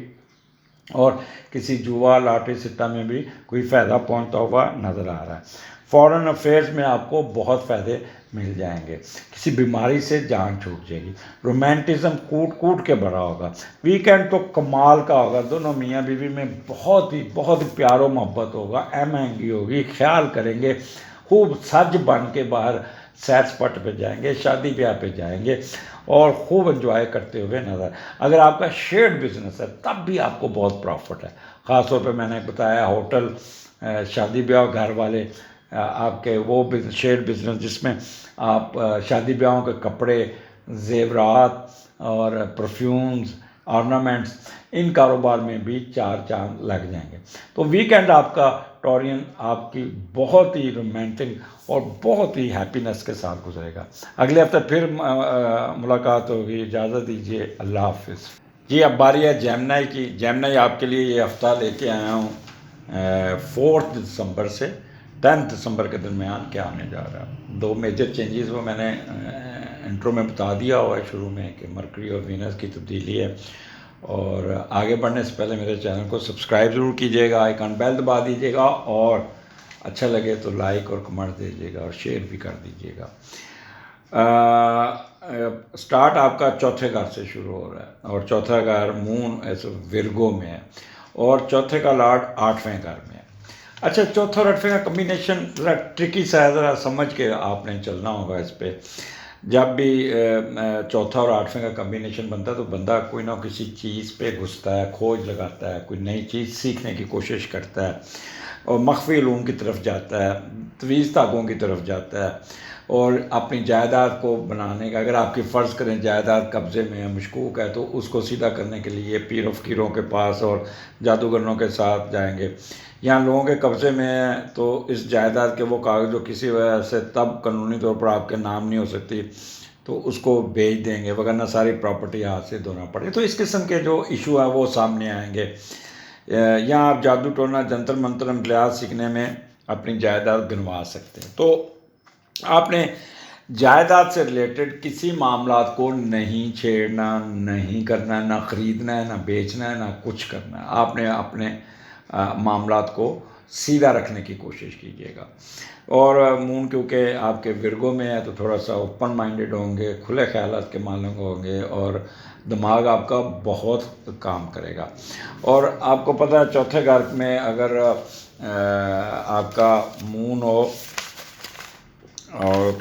اور کسی جوا لاٹری سٹہ میں بھی کوئی فائدہ پہنچتا ہوا نظر آ رہا ہے۔ فورن افیئرز میں آپ کو بہت فائدے مل جائیں گے، کسی بیماری سے جان چھوٹ جائے گی، رومانٹزم کوٹ کوٹ کے بھرا ہوگا، ویکینڈ تو کمال کا ہوگا، دونوں میاں بیوی میں بہت ہی پیار و محبت ہوگا، اہم آہنگی ہوگی، خیال کریں گے، خوب سج بن کے باہر سیر سپاٹے پہ جائیں گے، شادی بیاہ پہ جائیں گے، اور خوب انجوائے کرتے ہوئے نظر۔ اگر آپ کا شیئرڈ بزنس ہے تب بھی آپ کو بہت پروفٹ ہے، خاص طور پہ میں نے بتایا ہوٹل شادی بیاہ گھر والے آپ کے وہ شیئر بزنس جس میں آپ شادی بیاہوں کے کپڑے، زیورات اور پرفیومز، آرنامنٹس، ان کاروبار میں بھی 4 چاند لگ جائیں گے۔ تو ویکینڈ آپ کا ٹورین آپ کی بہت ہی رومانٹک اور بہت ہی ہیپینس کے ساتھ گزرے گا۔ اگلے ہفتے پھر ملاقات ہوگی، اجازت دیجیے، اللہ حافظ۔ جی اب باری ہے جیمنائی کی۔ جیمنائی آپ کے لیے یہ ہفتہ لے کے آیا ہوں 4 دسمبر سے 10 دسمبر کے درمیان کیا آنے جا رہا ہے۔ 2 میجر چینجز وہ میں نے انٹرو میں بتا دیا ہوا ہے شروع میں کہ مرکری اور وینس کی تبدیلی ہے۔ اور آگے بڑھنے سے پہلے میرے چینل کو سبسکرائب ضرور کیجیے گا، آئیکن بیل دبا دیجیے گا، اور اچھا لگے تو لائک اور کمنٹ دیجیے گا اور شیئر بھی کر دیجیے گا۔ سٹارٹ آپ کا چوتھے گھر سے شروع ہو رہا ہے، اور چوتھا گھر مون ایسے ورگو میں ہے، اور چوتھے کا لارڈ 8ویں گھر میں ہے۔ اچھا، چوتھا اور 8ویں کا کمبینیشن ذرا ٹرکی سا ہے، ذرا سمجھ کے آپ نے چلنا ہوگا اس پہ۔ جب بھی چوتھا اور 8ویں کا کمبینیشن بنتا ہے تو بندہ کوئی نہ کسی چیز پہ گھستا ہے، کھوج لگاتا ہے، کوئی نئی چیز سیکھنے کی کوشش کرتا ہے، اور مخفی علوم کی طرف جاتا ہے، طویل دھاگوں کی طرف جاتا ہے، اور اپنی جائیداد کو بنانے کا، اگر آپ کی فرض کریں جائیداد قبضے میں ہے، مشکوک ہے، تو اس کو سیدھا کرنے کے لیے پیر و فقیروں کے پاس اور جادوگروں کے ساتھ جائیں گے۔ یہاں لوگوں کے قبضے میں ہے تو اس جائیداد کے وہ کاغذ جو کسی وجہ سے تب قانونی طور پر آپ کے نام نہیں ہو سکتی تو اس کو بیچ دیں گے، وگرنہ ساری پراپرٹی ہاتھ سے دھونا پڑے۔ تو اس قسم کے جو ایشو ہیں وہ سامنے آئیں گے۔ یہاں آپ جادو ٹونا، جنتر منتر، عملیات سیکھنے میں اپنی جائیداد گنوا سکتے ہیں۔ تو آپ نے جائیداد سے ریلیٹڈ کسی معاملات کو نہیں چھیڑنا، نہیں کرنا، نہ خریدنا ہے، نہ بیچنا ہے، نہ کچھ کرنا ہے۔ آپ نے اپنے معاملات کو سیدھا رکھنے کی کوشش کیجیے گا۔ اور مون کیونکہ آپ کے ورگو میں ہے تو تھوڑا سا اوپن مائنڈڈ ہوں گے، کھلے خیالات کے مالک ہوں گے، اور دماغ آپ کا بہت کام کرے گا۔ اور آپ کو پتہ ہے چوتھے گھر میں اگر آپ کا مون ہو اور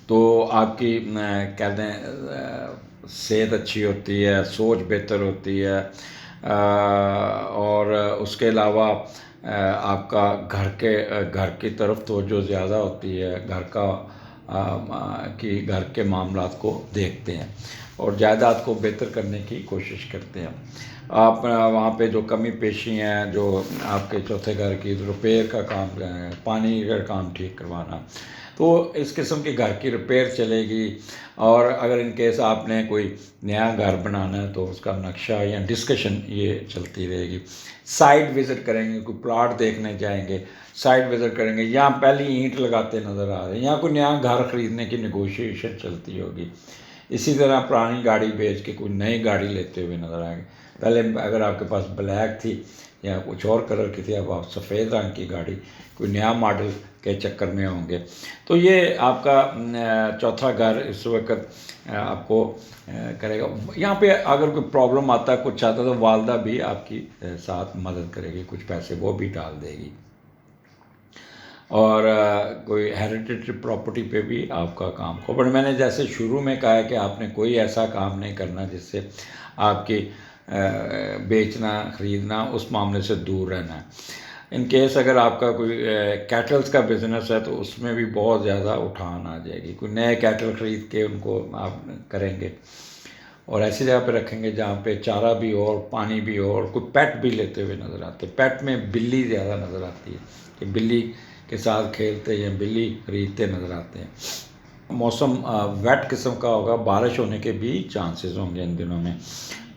تو آپ کی کہتے ہیں صحت اچھی ہوتی ہے، سوچ بہتر ہوتی ہے، اور اس کے علاوہ آپ کا گھر کی طرف توجہ زیادہ ہوتی ہے، گھر کے معاملات کو دیکھتے ہیں اور جائیداد کو بہتر کرنے کی کوشش کرتے ہیں۔ آپ وہاں پہ جو کمی پیشی ہیں، جو آپ کے چوتھے گھر کی ریپیئر کا کام، پانی کا کام ٹھیک کروانا، تو اس قسم کی گھر کی ریپیئر چلے گی۔ اور اگر ان کیس آپ نے کوئی نیا گھر بنانا ہے تو اس کا نقشہ یا ڈسکشن یہ چلتی رہے گی۔ سائٹ وزٹ کریں گے، کوئی پلاٹ دیکھنے جائیں گے، سائٹ وزٹ کریں گے، یہاں پہلی اینٹ لگاتے نظر آ رہے ہیں، یہاں کوئی نیا گھر خریدنے کی نیگوشیشن چلتی ہوگی۔ اسی طرح پرانی گاڑی بیچ کے کوئی نئی گاڑی لیتے ہوئے نظر آئیں گے۔ پہلے اگر آپ کے پاس بلیک تھی یا کچھ اور کلر کی تھی، اب آپ سفید رنگ کی گاڑی کوئی نیا ماڈل کے چکر میں ہوں گے۔ تو یہ آپ کا چوتھا گھر اس وقت آپ کو کرے گا۔ یہاں پہ اگر کوئی پرابلم آتا ہے، کچھ آتا ہے، تو والدہ بھی آپ کی ساتھ مدد کرے گی، کچھ پیسے وہ بھی ڈال دے گی۔ اور کوئی ہیریڈیٹری پراپرٹی پہ بھی آپ کا کام ہو، بٹ میں نے جیسے شروع میں کہا ہے کہ آپ نے کوئی ایسا کام نہیں کرنا جس سے آپ کی بیچنا خریدنا اس معاملے سے دور رہنا ہے۔ ان کیس اگر آپ کا کوئی کیٹلز کا بزنس ہے تو اس میں بھی بہت زیادہ اٹھان آ جائے گی۔ کوئی نئے کیٹل خرید کے ان کو آپ کریں گے اور ایسی جگہ پہ رکھیں گے جہاں پہ چارہ بھی ہو اور پانی بھی ہو، اور کوئی پیٹ بھی لیتے ہوئے نظر آتے۔ پیٹ میں بلی زیادہ نظر آتی ہے کہ بلی کے ساتھ کھیلتے یا بلی خریدتے نظر آتے ہیں۔ موسم ویٹ قسم کا ہوگا، بارش ہونے کے بھی چانسز ہوں گے ان دنوں میں،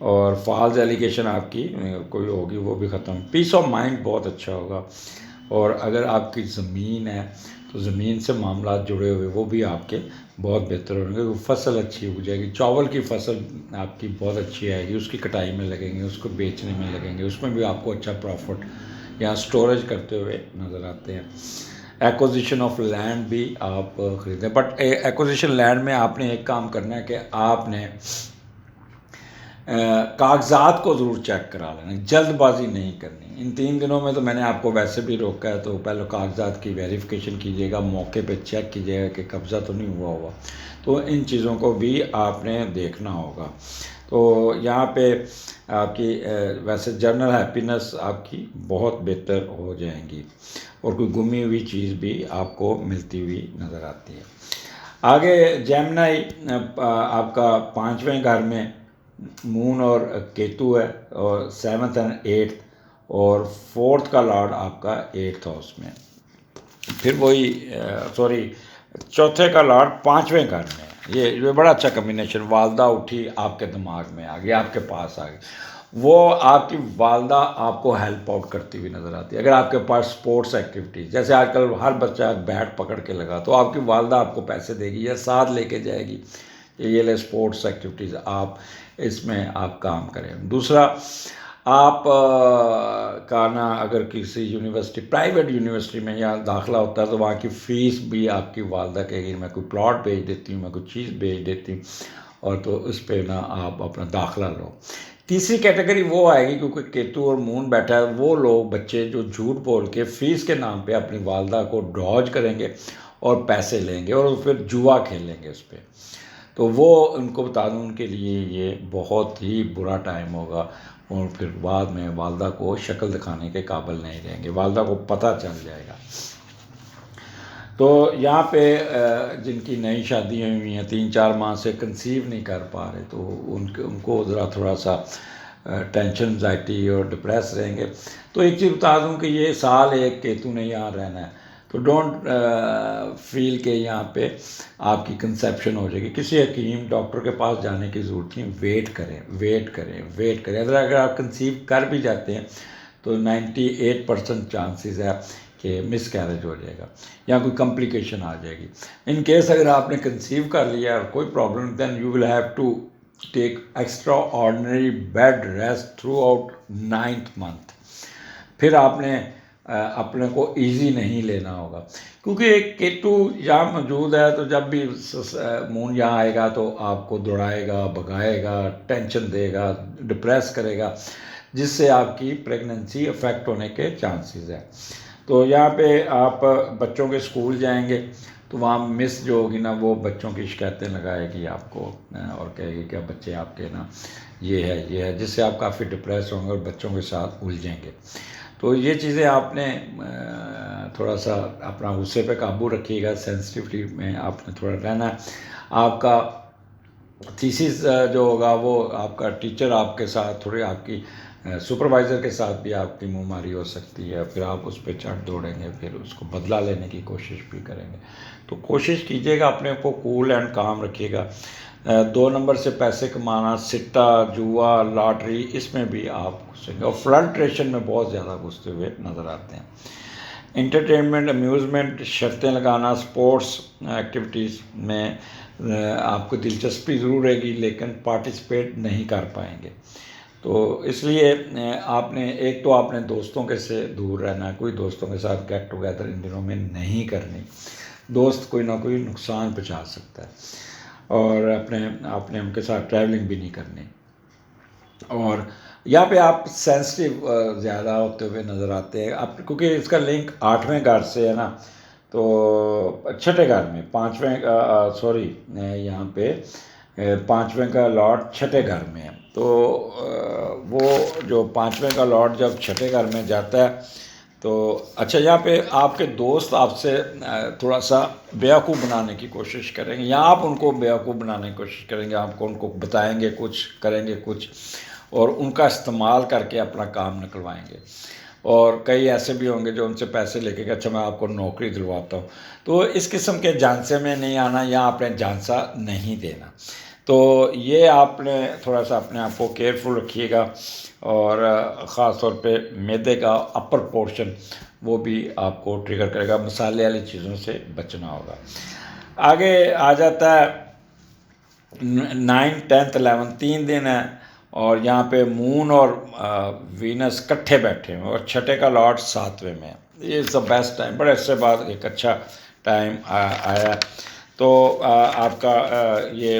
اور فالز ایلیگیشن آپ کی کوئی ہوگی وہ بھی ختم۔ پیس آف مائنڈ بہت اچھا ہوگا، اور اگر آپ کی زمین ہے تو زمین سے معاملات جڑے ہوئے وہ بھی آپ کے بہت بہتر ہوں گے۔ فصل اچھی ہو جائے گی، چاول کی فصل آپ کی بہت اچھی آئے گی، اس کی کٹائی میں لگیں گے، اس کو بیچنے میں لگیں گے، اس میں بھی آپ کو اچھا پروفٹ یا سٹوریج کرتے ہوئے نظر آتے ہیں۔ ایکوزیشن آف لینڈ بھی آپ خریدیں، بٹ ایکوزیشن لینڈ میں آپ نے ایک کام کرنا ہے کہ آپ نے کاغذات کو ضرور چیک کرا لینا، جلد بازی نہیں کرنی۔ ان 3 دنوں میں تو میں نے آپ کو ویسے بھی روکا ہے، تو پہلے کاغذات کی ویریفیکیشن کیجیے گا، موقع پہ چیک کیجیے گا کہ قبضہ تو نہیں ہوا۔ تو ان چیزوں کو بھی آپ نے دیکھنا ہوگا۔ تو یہاں پہ آپ کی ویسے جنرل ہیپینس آپ کی بہت بہتر ہو جائیں گی، اور کوئی گمی ہوئی چیز بھی آپ کو ملتی ہوئی نظر آتی ہے۔ آگے جیمنائی آپ کا 5ویں گھر میں مون اور کیتو ہے، اور 7th and 8th، اور 4th کا لارڈ آپ کا 8th ہاؤس میں، پھر وہی چوتھے کا لارڈ 5ویں گھر میں۔ یہ بڑا اچھا کمبینیشن، والدہ اٹھی آپ کے دماغ میں آ گئی، آپ کے پاس آ گئی، وہ آپ کی والدہ آپ کو ہیلپ آؤٹ کرتی ہوئی نظر آتی ہے۔ اگر آپ کے پاس اسپورٹس ایکٹیویٹیز، جیسے آج کل ہر بچہ بیٹ پکڑ کے لگا، تو آپ کی والدہ آپ کو پیسے دے گی یا ساتھ لے کے جائے گی، یہ لے اسپورٹس ایکٹیویٹیز، آپ اس میں آپ کام کریں۔ دوسرا، آپ کا نا اگر کسی یونیورسٹی، پرائیویٹ یونیورسٹی میں یا داخلہ ہوتا ہے، تو وہاں کی فیس بھی آپ کی والدہ کہے گی میں کوئی پلاٹ بھیج دیتی ہوں، میں کوئی چیز بھیج دیتی ہوں، اور تو اس پہ نا آپ اپنا داخلہ لو۔ تیسری کیٹیگری وہ آئے گی، کیونکہ کیتو اور مون بیٹھا ہے، وہ لوگ بچے جو جھوٹ بول کے فیس کے نام پہ اپنی والدہ کو ڈاج کریں گے اور پیسے لیں گے، اور پھر جوا کھیلیں گے اس پہ۔ تو وہ ان کو بتا دوں، ان کے لیے یہ بہت ہی برا ٹائم ہوگا، اور پھر بعد میں والدہ کو شکل دکھانے کے قابل نہیں رہیں گے، والدہ کو پتہ چل جائے گا۔ تو یہاں پہ جن کی نئی شادیاں ہوئی ہیں، 3-4 ماہ سے کنسیو نہیں کر پا رہے، تو ان کو ذرا تھوڑا سا ٹینشن، انزائٹی اور ڈپریس رہیں گے۔ تو ایک چیز بتا دوں کہ یہ سال ایک کیتو نے یہاں رہنا ہے، تو ڈونٹ فیل کہ یہاں پہ آپ کی کنسیپشن ہو جائے گی، کسی حکیم ڈاکٹر کے پاس جانے کی ضرورت نہیں، ویٹ کریں۔ اگر آپ کنسیو کر بھی جاتے ہیں تو 98% چانسز ہے کہ مس کیریج ہو جائے گا، یا کوئی کمپلیکیشن آ جائے گی۔ ان کیس اگر آپ نے کنسیو کر لیا اور کوئی problem, then you will have to take extraordinary bed rest throughout 9th month۔ پھر آپ نے اپنے کو ایزی نہیں لینا ہوگا، کیونکہ ایک کیتو یہاں موجود ہے، تو جب بھی مون یہاں آئے گا تو آپ کو دوڑائے گا، بھگائے گا، ٹینشن دے گا، ڈپریس کرے گا، جس سے آپ کی پریگننسی افیکٹ ہونے کے چانسز ہیں۔ تو یہاں پہ آپ بچوں کے اسکول جائیں گے تو وہاں مس جو ہوگی نا، وہ بچوں کی شکایتیں لگائے گی آپ کو، اور کہے گی کہ بچے آپ کے نا یہ ہے، جس سے آپ کافی ڈپریس ہوں گے اور بچوں کے ساتھ الجھیں گے۔ تو یہ چیزیں آپ نے تھوڑا سا اپنا غصے پہ قابو رکھیے گا، سینسٹیوٹی میں آپ نے تھوڑا رہنا ہے۔ آپ کا تھیسس جو ہوگا، وہ آپ کا ٹیچر آپ کے ساتھ تھوڑی، آپ کی سپروائزر کے ساتھ بھی آپ کی منہ ماری ہو سکتی ہے، پھر آپ اس پہ چڑھ دوڑیں گے، پھر اس کو بدلہ لینے کی کوشش بھی کریں گے۔ تو کوشش کیجیے گا اپنے کو کول اینڈ کام رکھیے گا۔ 2 نمبر سے پیسے کمانا، سٹا، جوا، لاٹری، اس میں بھی آپ گھسیں گے، اور فلرٹریشن میں بہت زیادہ گھستے ہوئے نظر آتے ہیں۔ انٹرٹینمنٹ، امیوزمنٹ، شرطیں لگانا، سپورٹس ایکٹیویٹیز میں آپ کو دلچسپی ضرور رہے گی، لیکن پارٹیسپیٹ نہیں کر پائیں گے۔ تو اس لیے آپ نے ایک تو آپ نے دوستوں کے سے دور رہنا ہے، کوئی دوستوں کے ساتھ گیٹ ٹوگیدر ان دنوں میں نہیں کرنی، دوست کوئی نہ کوئی نقصان پہنچا سکتا ہے، اور آپ نے ان کے ساتھ ٹریولنگ بھی نہیں کرنی۔ اور یہاں پہ آپ سینسٹیو زیادہ ہوتے ہوئے نظر آتے ہیں آپ، کیونکہ اس کا لنک 8ویں گھر سے ہے نا، تو 6ٹھے گھر میں 5ویں یہاں پہ 5ویں کا لارڈ 6ٹھے گھر میں ہے، تو وہ جو 5ویں کا لارڈ جب 6ٹھے گھر میں جاتا ہے تو اچھا، یہاں پہ آپ کے دوست آپ سے تھوڑا سا بیوقوف بنانے کی کوشش کریں گے، یا آپ ان کو بیوقوف بنانے کی کوشش کریں گے، آپ کو ان کو بتائیں گے کچھ، کریں گے کچھ، اور ان کا استعمال کر کے اپنا کام نکلوائیں گے۔ اور کئی ایسے بھی ہوں گے جو ان سے پیسے لے کے کہ اچھا میں آپ کو نوکری دلواتا ہوں۔ تو اس قسم کے جھانسے میں نہیں آنا، یا آپ نے جھانسا نہیں دینا۔ تو یہ آپ نے تھوڑا سا اپنے آپ کو کیئرفل رکھیے گا، اور خاص طور پہ معدے کا اپر پورشن وہ بھی آپ کو ٹریگر کرے گا، مسالے والی چیزوں سے بچنا ہوگا۔ آگے آ جاتا ہے 9, 10, 11 3 دن ہے، اور یہاں پہ مون اور وینس کٹھے بیٹھے ہیں، اور 6ٹھے کا لارڈ 7ویں میں ہے۔ یہ از دا بیسٹ ٹائم، بڑے عرصے بعد ایک اچھا ٹائم آیا۔ تو آپ کا یہ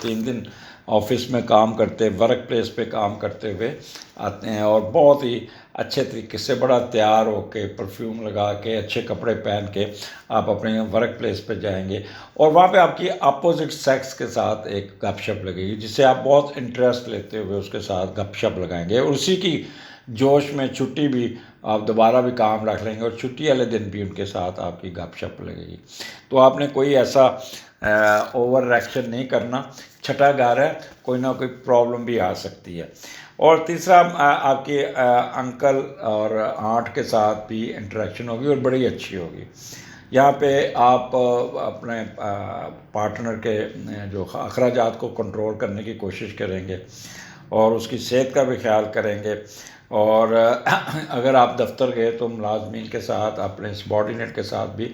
3 دن آفس میں کام کرتے، ورک پلیس پہ کام کرتے ہوئے آتے ہیں، اور بہت ہی اچھے طریقے سے بڑا تیار ہو کے پرفیوم لگا کے اچھے کپڑے پہن کے آپ اپنے ورک پلیس پہ جائیں گے، اور وہاں پہ آپ کی اپوزٹ سیکس کے ساتھ ایک گپ شپ لگے گی جس سے آپ بہت انٹرسٹ لیتے ہوئے اس کے ساتھ گپ شپ لگائیں گے، اور اسی کی جوش میں چھٹی بھی آپ دوبارہ بھی کام رکھ لیں گے، اور چھٹی والے دن بھی ان کے ساتھ آپ کی گپ شپ لگے گی۔ تو آپ نے کوئی ایسا اوور ریئیکشن نہیں کرنا، چھٹا گھر ہے، کوئی نہ کوئی پرابلم بھی آ سکتی ہے۔ اور تیسرا آپ کے انکل اور آنٹ کے ساتھ بھی انٹریکشن ہوگی اور بڑی اچھی ہوگی۔ یہاں پہ آپ اپنے پارٹنر کے جو اخراجات کو کنٹرول کرنے کی کوشش کریں گے اور اس کی صحت کا بھی خیال کریں گے، اور اگر آپ دفتر گئے تو ملازمین کے ساتھ اپنے سبارڈینیٹ کے ساتھ بھی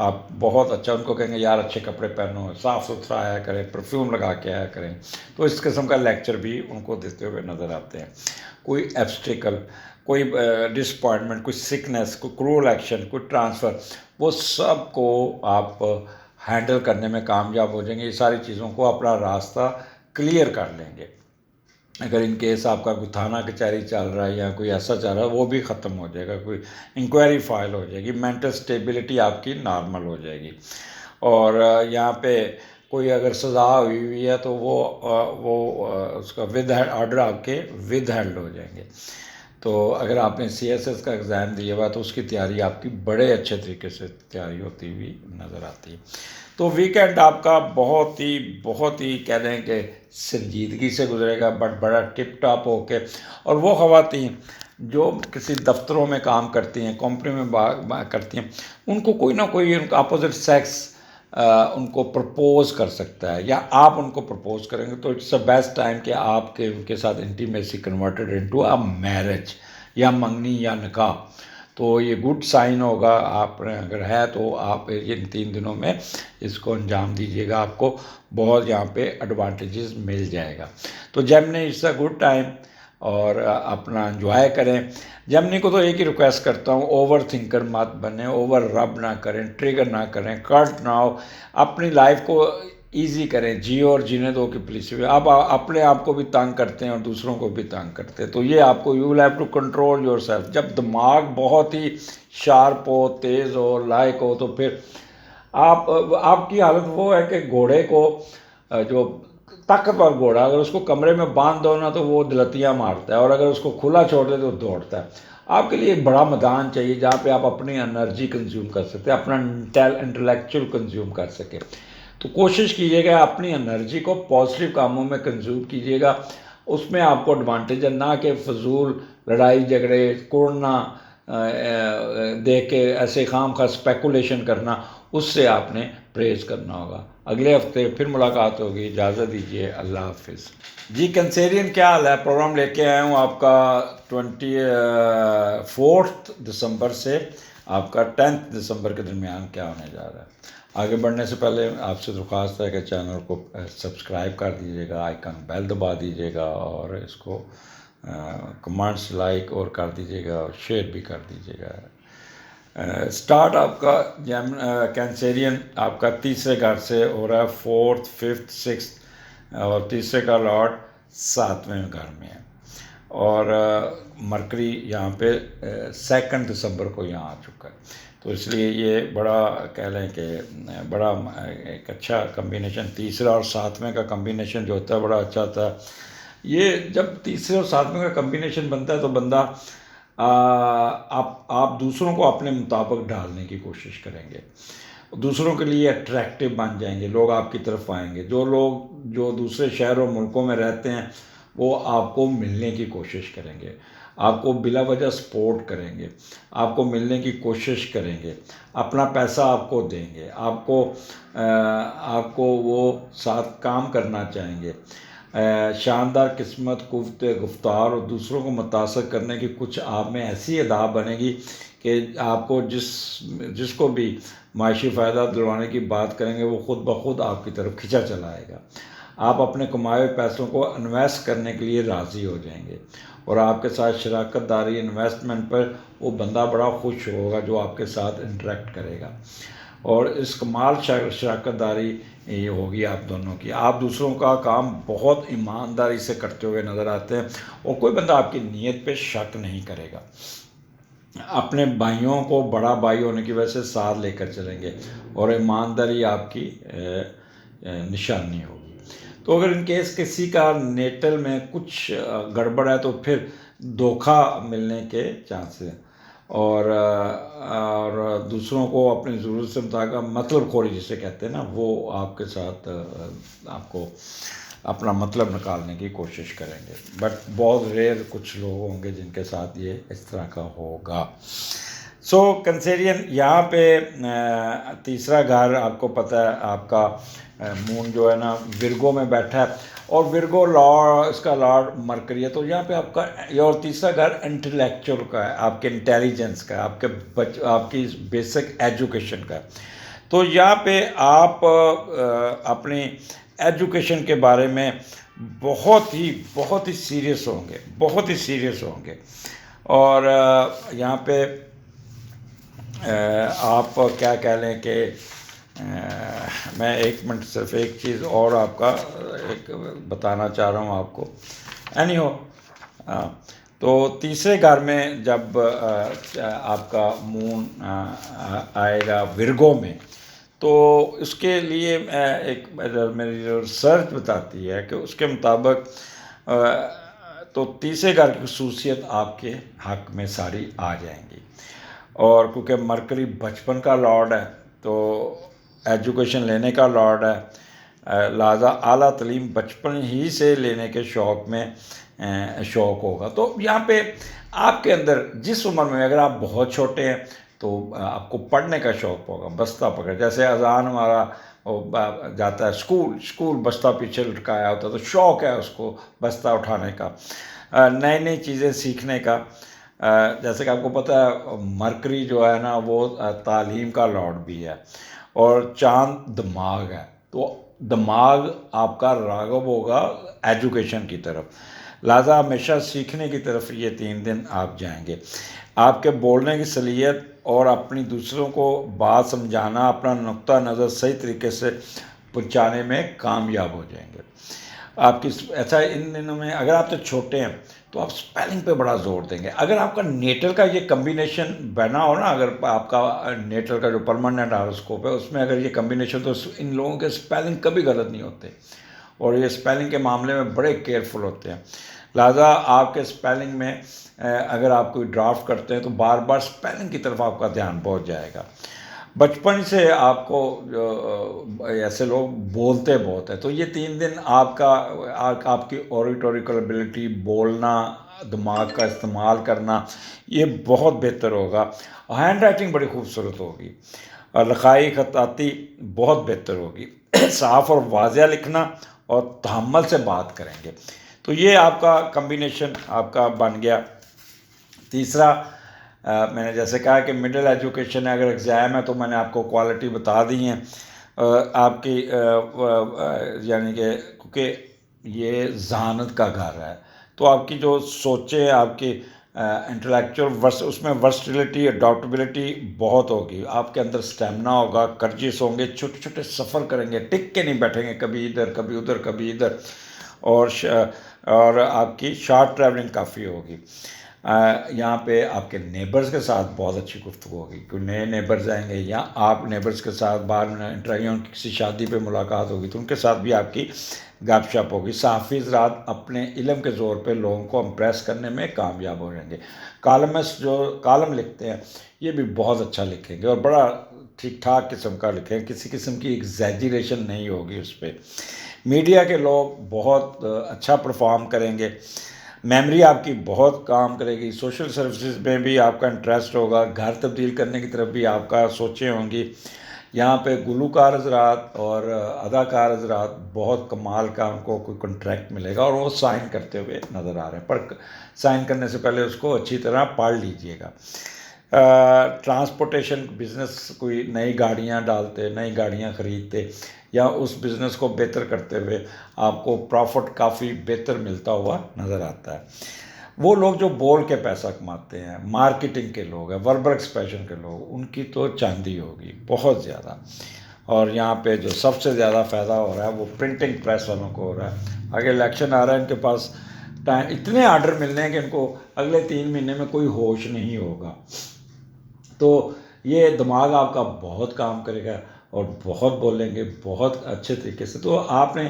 آپ بہت اچھا ان کو کہیں گے یار اچھے کپڑے پہنو، صاف ستھرا آیا کریں، پرفیوم لگا کے آیا کریں۔ تو اس قسم کا لیکچر بھی ان کو دیتے ہوئے نظر آتے ہیں۔ کوئی ایبسٹیکل، کوئی ڈس اپوائنٹمنٹ، کوئی سکنس، کوئی کرول ایکشن، کوئی ٹرانسفر، وہ سب کو آپ ہینڈل کرنے میں کامیاب ہو جائیں گے۔ یہ ساری چیزوں کو اپنا راستہ کلیئر کر لیں گے۔ اگر ان کیس آپ کا کوئی تھانہ کچہری چل رہا ہے یا کوئی ایسا چل رہا ہے وہ بھی ختم ہو جائے گا، کوئی انکوائری فائل ہو جائے گی، مینٹل سٹیبلٹی آپ کی نارمل ہو جائے گی، اور یہاں پہ کوئی اگر سزا ہوئی ہے تو وہ اس کا ود آرڈر آپ کے ود ہیلڈ ہو جائیں گے۔ تو اگر آپ نے CSS کا ایگزام دیا ہوا تو اس کی تیاری آپ کی بڑے اچھے طریقے سے تیاری ہوتی ہوئی نظر آتی ہے۔ تو ویکینڈ آپ کا بہت ہی کہہ لیں کہ سنجیدگی سے گزرے گا، بٹ بڑا ٹپ ٹاپ ہو کے۔ اور وہ خواتین جو کسی دفتروں میں کام کرتی ہیں، کمپنی میں کرتی ہیں، ان کو کوئی نہ کوئی ان کا اپوزٹ سیکس ان کو پرپوز کر سکتا ہے، یا آپ ان کو پرپوز کریں گے تو اٹس اے بیسٹ ٹائم کہ آپ کے ان کے ساتھ intimacy converted into a marriage یا منگنی یا نکاح۔ تو یہ گڈ سائن ہوگا، آپ نے اگر ہے تو آپ ان 3 دنوں میں اس کو انجام دیجیے گا، آپ کو بہت یہاں پہ ایڈوانٹیجز مل جائے گا۔ تو Gemini it's a good time, اور اپنا انجوائے کریں۔ جیمنی کو تو ایک ہی ریکویسٹ کرتا ہوں، اوور تھنکر مت بنیں، اوور رب نہ کریں، ٹریگر نہ کریں، کٹ نہ ہو، اپنی لائف کو ایزی کریں، جیو اور جینے دو کی پولیسی میں۔ آپ اپنے آپ کو بھی تنگ کرتے ہیں اور دوسروں کو بھی تنگ کرتے ہیں، تو یہ آپ کو you will have to control yourself. جب دماغ بہت ہی شارپ ہو، تیز ہو، لائق ہو، تو پھر آپ کی حالت وہ ہے کہ گھوڑے کو جو طاقتور گھوڑا اگر اس کو کمرے میں باندھ دو نا تو وہ دلتیاں مارتا ہے، اور اگر اس کو کھلا چھوڑ دے تو دوڑتا ہے۔ آپ کے لیے ایک بڑا میدان چاہیے جہاں پہ آپ اپنی انرجی کنزیوم کر سکتے ہیں، اپنا انٹلیکچوئل کنزیوم کر سکیں۔ تو کوشش کیجیے گا اپنی انرجی کو پازیٹیو کاموں میں کنزیوم کیجیے گا، اس میں آپ کو ایڈوانٹیج ہے، نہ کہ فضول لڑائی جھگڑے، کوڑنا دیکھ کے ایسے خام خواہ اسپیکولیشن کرنا، اس سے آپ نے پرہیز کرنا ہوگا۔ اگلے ہفتے پھر ملاقات ہوگی، اجازت دیجیے، اللہ حافظ۔ جی کنسیرین کیا حال ہے؟ پروگرام لے کے آیا ہوں آپ کا 24 دسمبر سے آپ کا 10 دسمبر کے درمیان کیا ہونے جا رہا ہے۔ آگے بڑھنے سے پہلے آپ سے درخواست ہے کہ چینل کو سبسکرائب کر دیجیے گا، آئیکن بیل دبا دیجیے گا، اور اس کو کمنٹس لائک اور کر دیجیے گا، اور شیئر بھی کر دیجیے گا۔ سٹارٹ آپ کا کینسیرین آپ کا تیسرے گھر سے ہو رہا ہے، 4th 5th 6th، اور تیسرے کا لاٹ 7ویں گھر میں ہے، اور مرکری یہاں پہ 2 دسمبر کو یہاں آ چکا ہے۔ تو اس لیے یہ بڑا کہہ لیں کہ بڑا ایک اچھا کمبینیشن، تیسرا اور 7ویں کا کمبینیشن جو ہوتا ہے بڑا اچھا ہوتا ہے۔ یہ جب تیسرے اور 7ویں کا کمبینیشن بنتا ہے تو بندہ آپ دوسروں کو اپنے مطابق ڈھالنے کی کوشش کریں گے، دوسروں کے لیے اٹریکٹیو بن جائیں گے، لوگ آپ کی طرف آئیں گے۔ جو لوگ جو دوسرے شہروں ملکوں میں رہتے ہیں وہ آپ کو ملنے کی کوشش کریں گے، آپ کو بلا وجہ سپورٹ کریں گے، آپ کو ملنے کی کوشش کریں گے، اپنا پیسہ آپ کو دیں گے، آپ کو وہ ساتھ کام کرنا چاہیں گے۔ شاندار قسمت، قوت گفتار اور دوسروں کو متاثر کرنے کی کچھ آپ میں ایسی ادا بنے گی کہ آپ کو جس کو بھی معاشی فائدہ دلوانے کی بات کریں گے وہ خود بخود آپ کی طرف کھنچا چلا آئے گا۔ آپ اپنے کمائے ہوئے پیسوں کو انویسٹ کرنے کے لیے راضی ہو جائیں گے، اور آپ کے ساتھ شراکت داری انویسٹمنٹ پر وہ بندہ بڑا خوش ہوگا جو آپ کے ساتھ انٹریکٹ کرے گا۔ اور اس کمال شراکت داری یہ ہوگی آپ دونوں کی. آپ دوسروں کا کام بہت ایمانداری سے کرتے ہوئے نظر آتے ہیں اور کوئی بندہ آپ کی نیت پہ شک نہیں کرے گا. اپنے بھائیوں کو بڑا بھائی ہونے کی وجہ سے ساتھ لے کر چلیں گے اور ایمانداری آپ کی نشانی ہوگی. تو اگر ان کیس کسی کا نیٹل میں کچھ گڑبڑ ہے تو پھر دھوکہ ملنے کے چانس ہیں اور دوسروں کو اپنی ضرورت سے مطابق مطلب خوری جسے کہتے ہیں نا وہ آپ کے ساتھ آپ کو اپنا مطلب نکالنے کی کوشش کریں گے. بٹ بہت ریئر کچھ لوگ ہوں گے جن کے ساتھ یہ اس طرح کا ہوگا. سو کنسیرین یہاں پہ تیسرا گھر آپ کو پتہ ہے آپ کا مون جو ہے نا ورگو میں بیٹھا ہے اور ورگو اس کا لارڈ مرکری ہے. تو یہاں پہ آپ کا یہ اور تیسرا گھر انٹلیکچوئل کا ہے, آپ کے انٹیلیجنس کا ہے, آپ کی بیسک ایجوکیشن کا ہے. تو یہاں پہ آپ اپنی ایجوکیشن کے بارے میں بہت ہی سیریس ہوں گے اور یہاں پہ آپ کیا کہہ لیں کہ میں 1 منٹ صرف ایک چیز اور آپ کا ایک بتانا چاہ رہا ہوں آپ کو. اینی ہو تو تیسرے گھر میں جب آپ کا مون آئے گا ورگو میں تو اس کے لیے میری جو ریسرچ بتاتی ہے کہ اس کے مطابق تو تیسرے گھر کی خصوصیت آپ کے حق میں ساری آ جائیں گی. اور کیونکہ مرکری بچپن کا لارڈ ہے تو ایجوکیشن لینے کا لارڈ ہے, لہٰذا اعلیٰ تعلیم بچپن ہی سے لینے کے شوق ہوگا. تو یہاں پہ آپ کے اندر جس عمر میں اگر آپ بہت چھوٹے ہیں تو آپ کو پڑھنے کا شوق ہوگا, بستہ پکڑ, جیسے اذان ہمارا جاتا ہے اسکول بستہ پیچھے لٹکایا ہوتا ہے تو شوق ہے اس کو بستہ اٹھانے کا, نئی چیزیں سیکھنے کا. جیسے کہ آپ کو پتہ ہے مرکری جو ہے نا وہ تعلیم کا لارڈ بھی ہے اور چاند دماغ ہے. تو دماغ آپ کا راغب ہوگا ایجوکیشن کی طرف, لہٰذا ہمیشہ سیکھنے کی طرف یہ 3 دن آپ جائیں گے. آپ کے بولنے کی صلاحیت اور اپنی دوسروں کو بات سمجھانا, اپنا نقطہ نظر صحیح طریقے سے پہنچانے میں کامیاب ہو جائیں گے. آپ کی ایسا ان دنوں میں اگر آپ تو چھوٹے ہیں تو آپ سپیلنگ پہ بڑا زور دیں گے. اگر آپ کا نیٹل کا یہ کمبینیشن بنا ہو نا, اگر آپ کا نیٹل کا جو پرماننٹ ہاروسکوپ ہے اس میں اگر یہ کمبینیشن, تو ان لوگوں کے سپیلنگ کبھی غلط نہیں ہوتے اور یہ سپیلنگ کے معاملے میں بڑے کیئرفل ہوتے ہیں. لہٰذا آپ کے سپیلنگ میں اگر آپ کوئی ڈرافٹ کرتے ہیں تو بار بار سپیلنگ کی طرف آپ کا دھیان پہنچ جائے گا. بچپن سے آپ کو ایسے لوگ بولتے بہت ہیں, تو یہ 3 دن آپ کی اوریٹوریکل ایبلٹی, بولنا, دماغ کا استعمال کرنا, یہ بہت بہتر ہوگا. ہینڈ رائٹنگ بڑی خوبصورت ہوگی اور لکھائی خطاطی بہت بہتر ہوگی. صاف اور واضح لکھنا اور تحمل سے بات کریں گے. تو یہ آپ کا کمبینیشن آپ کا بن گیا. تیسرا میں نے جیسے کہا کہ مڈل ایجوکیشن ہے, اگر ایگزام ہے تو میں نے آپ کو کوالٹی بتا دی ہیں آپ کی, یعنی کہ کیونکہ یہ ذہانت کا گھر ہے تو آپ کی جو سوچیں, آپ کی انٹلیکچوئل اس میں ورسٹیلٹی, اڈاپٹیبلٹی بہت ہوگی. آپ کے اندر اسٹیمنا ہوگا, کرجس ہوں گے, چھوٹے چھوٹے سفر کریں گے, ٹک کے نہیں بیٹھیں گے, کبھی ادھر کبھی ادھر کبھی ادھر, اور آپ کی شارٹ ٹریولنگ کافی ہوگی. یہاں پہ آپ کے نیبرز کے ساتھ بہت اچھی گفتگو ہوگی, کوئی نئے نیبرز آئیں گے یا آپ نیبرز کے ساتھ باہر انٹریکشن, کسی شادی پہ ملاقات ہوگی تو ان کے ساتھ بھی آپ کی گپ شپ ہوگی. صحافی حضرات اپنے علم کے زور پہ لوگوں کو امپریس کرنے میں کامیاب ہو جائیں گے. کالمسٹ جو کالم لکھتے ہیں یہ بھی بہت اچھا لکھیں گے اور بڑا ٹھیک ٹھاک قسم کا لکھیں گے, کسی قسم کی ایگزیجریشن نہیں ہوگی اس پہ. میڈیا کے لوگ بہت اچھا پرفارم کریں گے. میموری آپ کی بہت کام کرے گی. سوشل سروسز میں بھی آپ کا انٹرسٹ ہوگا. گھر تبدیل کرنے کی طرف بھی آپ کا سوچیں ہوں گی. یہاں پہ گلوکار حضرات اور اداکار حضرات بہت کمال کا ان کو کوئی کنٹریکٹ ملے گا اور وہ سائن کرتے ہوئے نظر آ رہے ہیں, پر سائن کرنے سے پہلے اس کو اچھی طرح پڑھ لیجئے گا. ٹرانسپورٹیشن بزنس, کوئی نئی گاڑیاں ڈالتے, نئی گاڑیاں خریدتے یا اس بزنس کو بہتر کرتے ہوئے آپ کو پروفٹ کافی بہتر ملتا ہوا نظر آتا ہے. وہ لوگ جو بول کے پیسہ کماتے ہیں، مارکیٹنگ کے لوگ ہیں، وربل ایکسپریشن کے لوگ، ان کی تو چاندی ہوگی بہت زیادہ. اور یہاں پہ جو سب سے زیادہ فائدہ ہو رہا ہے وہ پرنٹنگ پریس والوں کو ہو رہا ہے. آگے الیکشن آ رہا ہے، ان کے پاس ٹائم اتنے آرڈر ملنے ہیں کہ ان کو اگلے 3 مہینے میں کوئی ہوش نہیں ہوگا. تو یہ دماغ آپ کا بہت کام کرے گا اور بہت بولیں گے بہت اچھے طریقے سے. تو آپ نے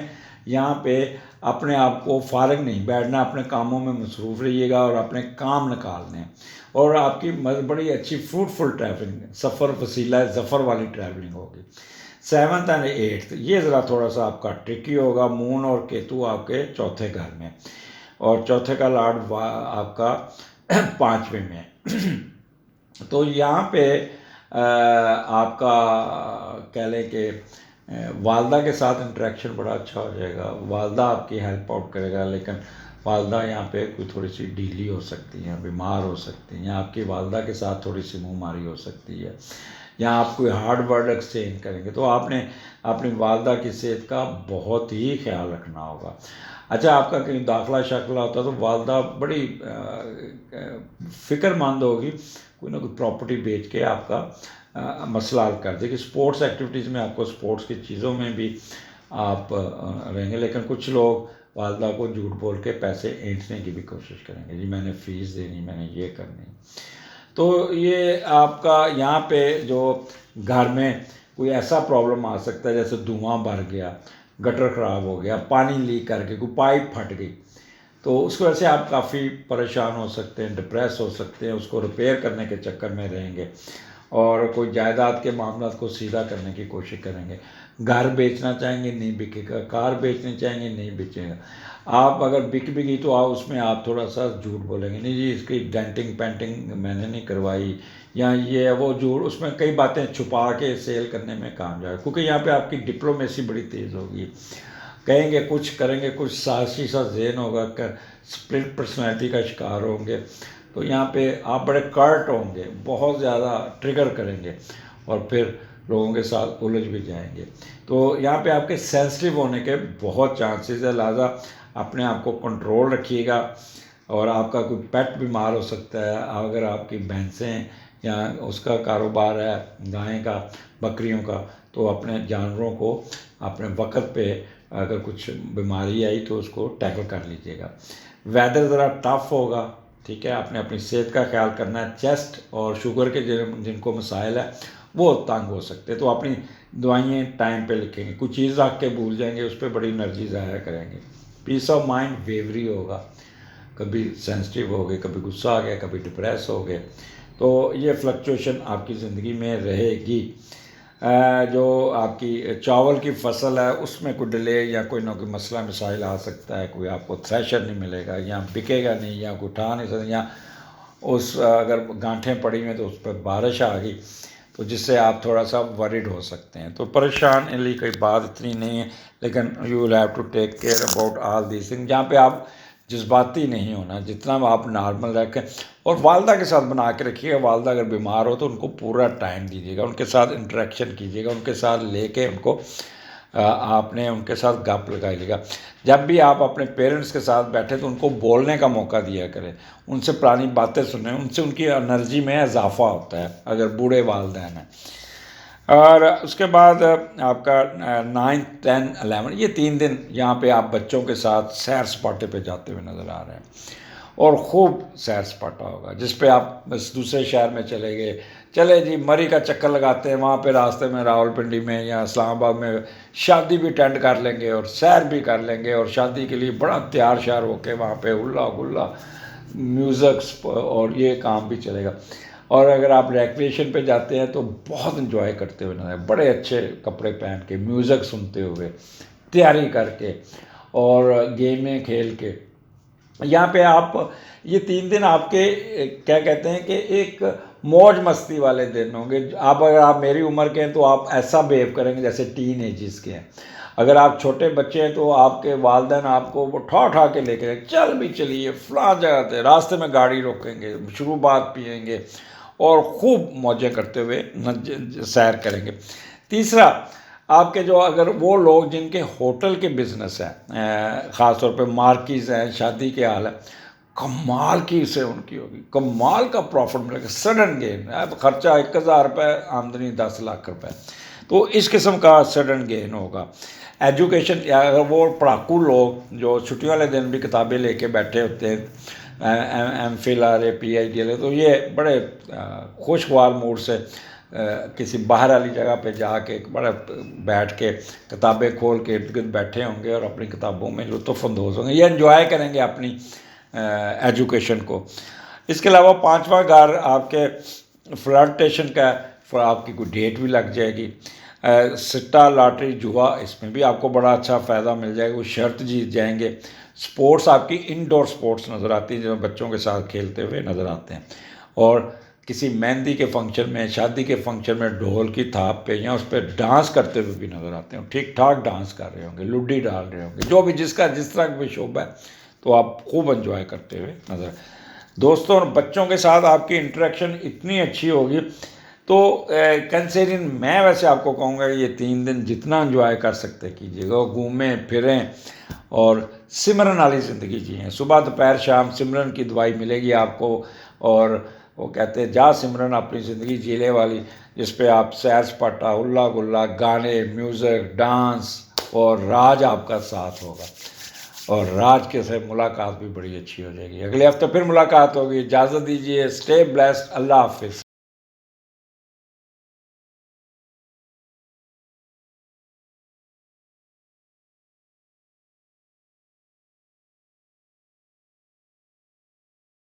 یہاں پہ اپنے آپ کو فارغ نہیں بیٹھنا، اپنے کاموں میں مصروف رہیے گا اور اپنے کام نکالنے ہیں. اور آپ کی بڑی اچھی فروٹفل ٹریولنگ، سفر وسیلہ ظفر والی ٹریولنگ ہوگی. 7th and 8th یہ ذرا تھوڑا سا آپ کا ٹرکی ہوگا. مون اور کیتو آپ کے چوتھے گھر میں، اور چوتھے کا لاڈ آپ کا 5ویں میں. تو یہاں پہ آپ کا کہہ لیں کہ والدہ کے ساتھ انٹریکشن بڑا اچھا ہو جائے گا. والدہ آپ کی ہیلپ آؤٹ کرے گا، لیکن والدہ یہاں پہ کوئی تھوڑی سی ڈھیلی ہو سکتی ہیں، بیمار ہو سکتی ہیں، یا آپ کی والدہ کے ساتھ تھوڑی سی منہ ماری ہو سکتی ہے، یا آپ کوئی ہارڈ ورڈ ایکسچینج کریں گے. تو آپ نے اپنی والدہ کی صحت کا بہت ہی خیال رکھنا ہوگا. اچھا، آپ کا کہیں داخلہ شاخلہ ہوتا ہے تو والدہ بڑی فکر مند ہوگی، کوئی نہ کوئی پراپرٹی بیچ کے آپ کا مسئلہ حل کر دے گی. اسپورٹس ایکٹیویٹیز میں آپ کو اسپورٹس کی چیزوں میں بھی آپ رہیں گے، لیکن کچھ لوگ والدہ کو جھوٹ بول کے پیسے اینٹنے کی بھی کوشش کریں گے، جی میں نے فیس دینی، میں نے یہ کرنی. تو یہ آپ کا یہاں پہ جو گھر میں کوئی ایسا پرابلم آ سکتا ہے جیسے دھواں بھر گیا، گٹر خراب ہو گیا، پانی لیک کر کے کوئی پائپ پھٹ گئی، تو اس کی وجہ سے آپ کافی پریشان ہو سکتے ہیں، ڈپریس ہو سکتے ہیں، اس کو ریپیئر کرنے کے چکر میں رہیں گے، اور کوئی جائیداد کے معاملات کو سیدھا کرنے کی کوشش کریں گے. گھر بیچنا چاہیں گے نہیں بکے گا، کار بیچنی چاہیں گے نہیں بیچے گا. آپ اگر بک بھی گئی تو اس میں آپ تھوڑا سا جھوٹ بولیں گے، نہیں جی اس کی ڈینٹنگ پینٹنگ میں نے نہیں کروائی، یا یہ وہ جھوٹ، اس میں کئی باتیں چھپا کے سیل کرنے میں کامیاب، کیونکہ یہاں پہ آپ کی ڈپلومیسی بڑی تیز ہوگی. کہیں گے کچھ، کریں گے کچھ، سازشی سا ذہن ہوگا، اسپلٹ پرسنالٹی کا شکار ہوں گے. تو یہاں پہ آپ بڑے کرٹ ہوں گے، بہت زیادہ ٹریگر کریں گے، اور پھر لوگوں کے ساتھ الجھ بھی جائیں گے. تو یہاں پہ آپ کے سینسٹیو ہونے کے بہت چانسز ہے، لہٰذا اپنے آپ کو کنٹرول رکھیے گا. اور آپ کا کوئی پیٹ بیمار ہو سکتا ہے، اگر آپ کی بھینسیں یا اس کا کاروبار ہے گائیں کا، بکریوں کا، تو اپنے جانوروں کو اپنے وقت پہ اگر کچھ بیماری آئی تو اس کو ٹیکل کر لیجیے گا. ویدر ذرا ٹف ہوگا، ٹھیک ہے، آپ نے اپنی صحت کا خیال کرنا ہے. چیسٹ اور شوگر کے جن کو مسائل ہے وہ تنگ ہو سکتے، تو اپنی دوائیں ٹائم پہ لکھیں گے. کوئی چیز رکھ کے بھول جائیں گے، اس پہ بڑی انرجی ضائع کریں گے. پیس آف مائنڈ ویوری ہوگا، کبھی سینسٹیو ہو گئے، کبھی غصہ آ گیا، کبھی ڈپریس ہو گئے. تو یہ فلکچویشن آپ کی زندگی میں رہے گی. جو آپ کی چاول کی فصل ہے اس میں کوئی ڈیلے یا کوئی نہ کوئی مسئلہ مسائل آ سکتا ہے. کوئی آپ کو تھریشر نہیں ملے گا، یا بکے گا نہیں، یا کوئی اٹھا نہیں سکتا، یا اس اگر گانٹھیں پڑی ہوئی تو اس پہ بارش آ گئی، تو جس سے آپ تھوڑا سا ورڈ ہو سکتے ہیں. تو پریشان علی کوئی بات اتنی نہیں ہے، لیکن you will have to take care about all these thing. جہاں پہ آپ جذباتی نہیں ہونا، جتنا آپ نارمل رکھیں. اور والدہ کے ساتھ بنا کے رکھیے گا. والدہ اگر بیمار ہو تو ان کو پورا ٹائم دیجیے گا، ان کے ساتھ انٹریکشن کیجیے گا، ان کے ساتھ لے کے ان کو آپ نے ان کے ساتھ گپ لگائیے گا. جب بھی آپ اپنے پیرنٹس کے ساتھ بیٹھے تو ان کو بولنے کا موقع دیا کریں، ان سے پرانی باتیں سنیں، ان سے ان کی انرجی میں اضافہ ہوتا ہے اگر بوڑھے والدین ہیں. اور اس کے بعد آپ کا 9th 10 11 یہ 3 دن یہاں پہ آپ بچوں کے ساتھ سیر سپاٹے پہ جاتے ہوئے نظر آ رہے ہیں، اور خوب سیر سپاٹا ہوگا. جس پہ آپ بس دوسرے شہر میں چلے گئے، چلے جی مری کا چکر لگاتے ہیں، وہاں پہ راستے میں راول پنڈی میں یا اسلام آباد میں شادی بھی اٹینڈ کر لیں گے اور سیر بھی کر لیں گے، اور شادی کے لیے بڑا تیار شیار ہو کے وہاں پہ ہلا گلا میوزکس اور یہ کام بھی چلے گا. اور اگر آپ ریکریشن پہ جاتے ہیں تو بہت انجوائے کرتے ہوئے نظر، بڑے اچھے کپڑے پہن کے، میوزک سنتے ہوئے، تیاری کر کے، اور گیمیں کھیل کے. یہاں پہ آپ یہ 3 دن آپ کے کیا کہتے ہیں کہ ایک موج مستی والے دن ہوں گے. اگر آپ میری عمر کے ہیں تو آپ ایسا بیہیو کریں گے جیسے ٹین ایجز کے ہیں. اگر آپ چھوٹے بچے ہیں تو آپ کے والدین آپ کو اٹھا کے لے کے چل بھی چلیے فلاں جگہ تھے، راستے میں گاڑی روکیں گے، مشروبات پئیں گے، اور خوب موجیں کرتے ہوئے سیر کریں گے. تیسرا، آپ کے جو اگر وہ لوگ جن کے ہوٹل کے بزنس ہیں، خاص طور پہ مارکیز ہیں، شادی کے حال ہے، کمال کی سے ان کی ہوگی، کمال کا پروفٹ ملے گا، سڈن گین. اب خرچہ 1000 روپے، آمدنی 10 لاکھ روپے، تو اس قسم کا سڈن گین ہوگا. ایجوکیشن، اگر وہ پڑھاکو لوگ جو چھٹیوں والے دن بھی کتابیں لے کے بیٹھے ہوتے ہیں، ایم فل آ رہے، پی ایچ ڈی لے، تو یہ بڑے خوشگوار موڈ سے کسی باہر والی جگہ پہ جا کے بڑے بیٹھ کے کتابیں کھول کے ارد گرد بیٹھے ہوں گے اور اپنی کتابوں میں لطف اندوز ہوں گے، یہ انجوائے کریں گے اپنی ایجوکیشن کو. اس کے علاوہ 5واں گھر آپ کے فلرٹیشن کا، آپ کی کوئی ڈیٹ بھی لگ جائے گی. سٹا، لاٹری، جوا، اس میں بھی آپ کو بڑا اچھا فائدہ مل جائے گا، وہ شرط جیت جائیں گے. سپورٹس، آپ کی انڈور سپورٹس نظر آتی ہیں جو بچوں کے ساتھ کھیلتے ہوئے نظر آتے ہیں. اور کسی مہندی کے فنکشن میں، شادی کے فنکشن میں ڈھول کی تھاپ پہ یا اس پہ ڈانس کرتے ہوئے بھی نظر آتے ہیں، ٹھیک ٹھاک ڈانس کر رہے ہوں گے، لڈی ڈال رہے ہوں گے، جو بھی جس کا جس طرح بھی شعبہ ہے، تو آپ خوب انجوائے کرتے ہوئے نظر. دوستوں اور بچوں کے ساتھ آپ کی انٹریکشن اتنی اچھی ہوگی. تو کنسیرین، میں ویسے آپ کو کہوں گا یہ 3 دن جتنا انجوائے کر سکتے کیجیے گا، گھومیں پھریں اور سمرن والی زندگی جئیں. صبح دوپہر شام سمرن کی دعائی ملے گی آپ کو. اور وہ کہتے ہیں جا سمرن اپنی زندگی جیلے والی، جس پہ آپ سیر سپاٹا، ہلا گلا، گانے، میوزک، ڈانس، اور راج آپ کا ساتھ ہوگا. اور راج کے سے ملاقات بھی بڑی اچھی ہو جائے گی. اگلے ہفتے پھر ملاقات ہوگی. اجازت دیجیے. Stay blessed. اللہ حافظ.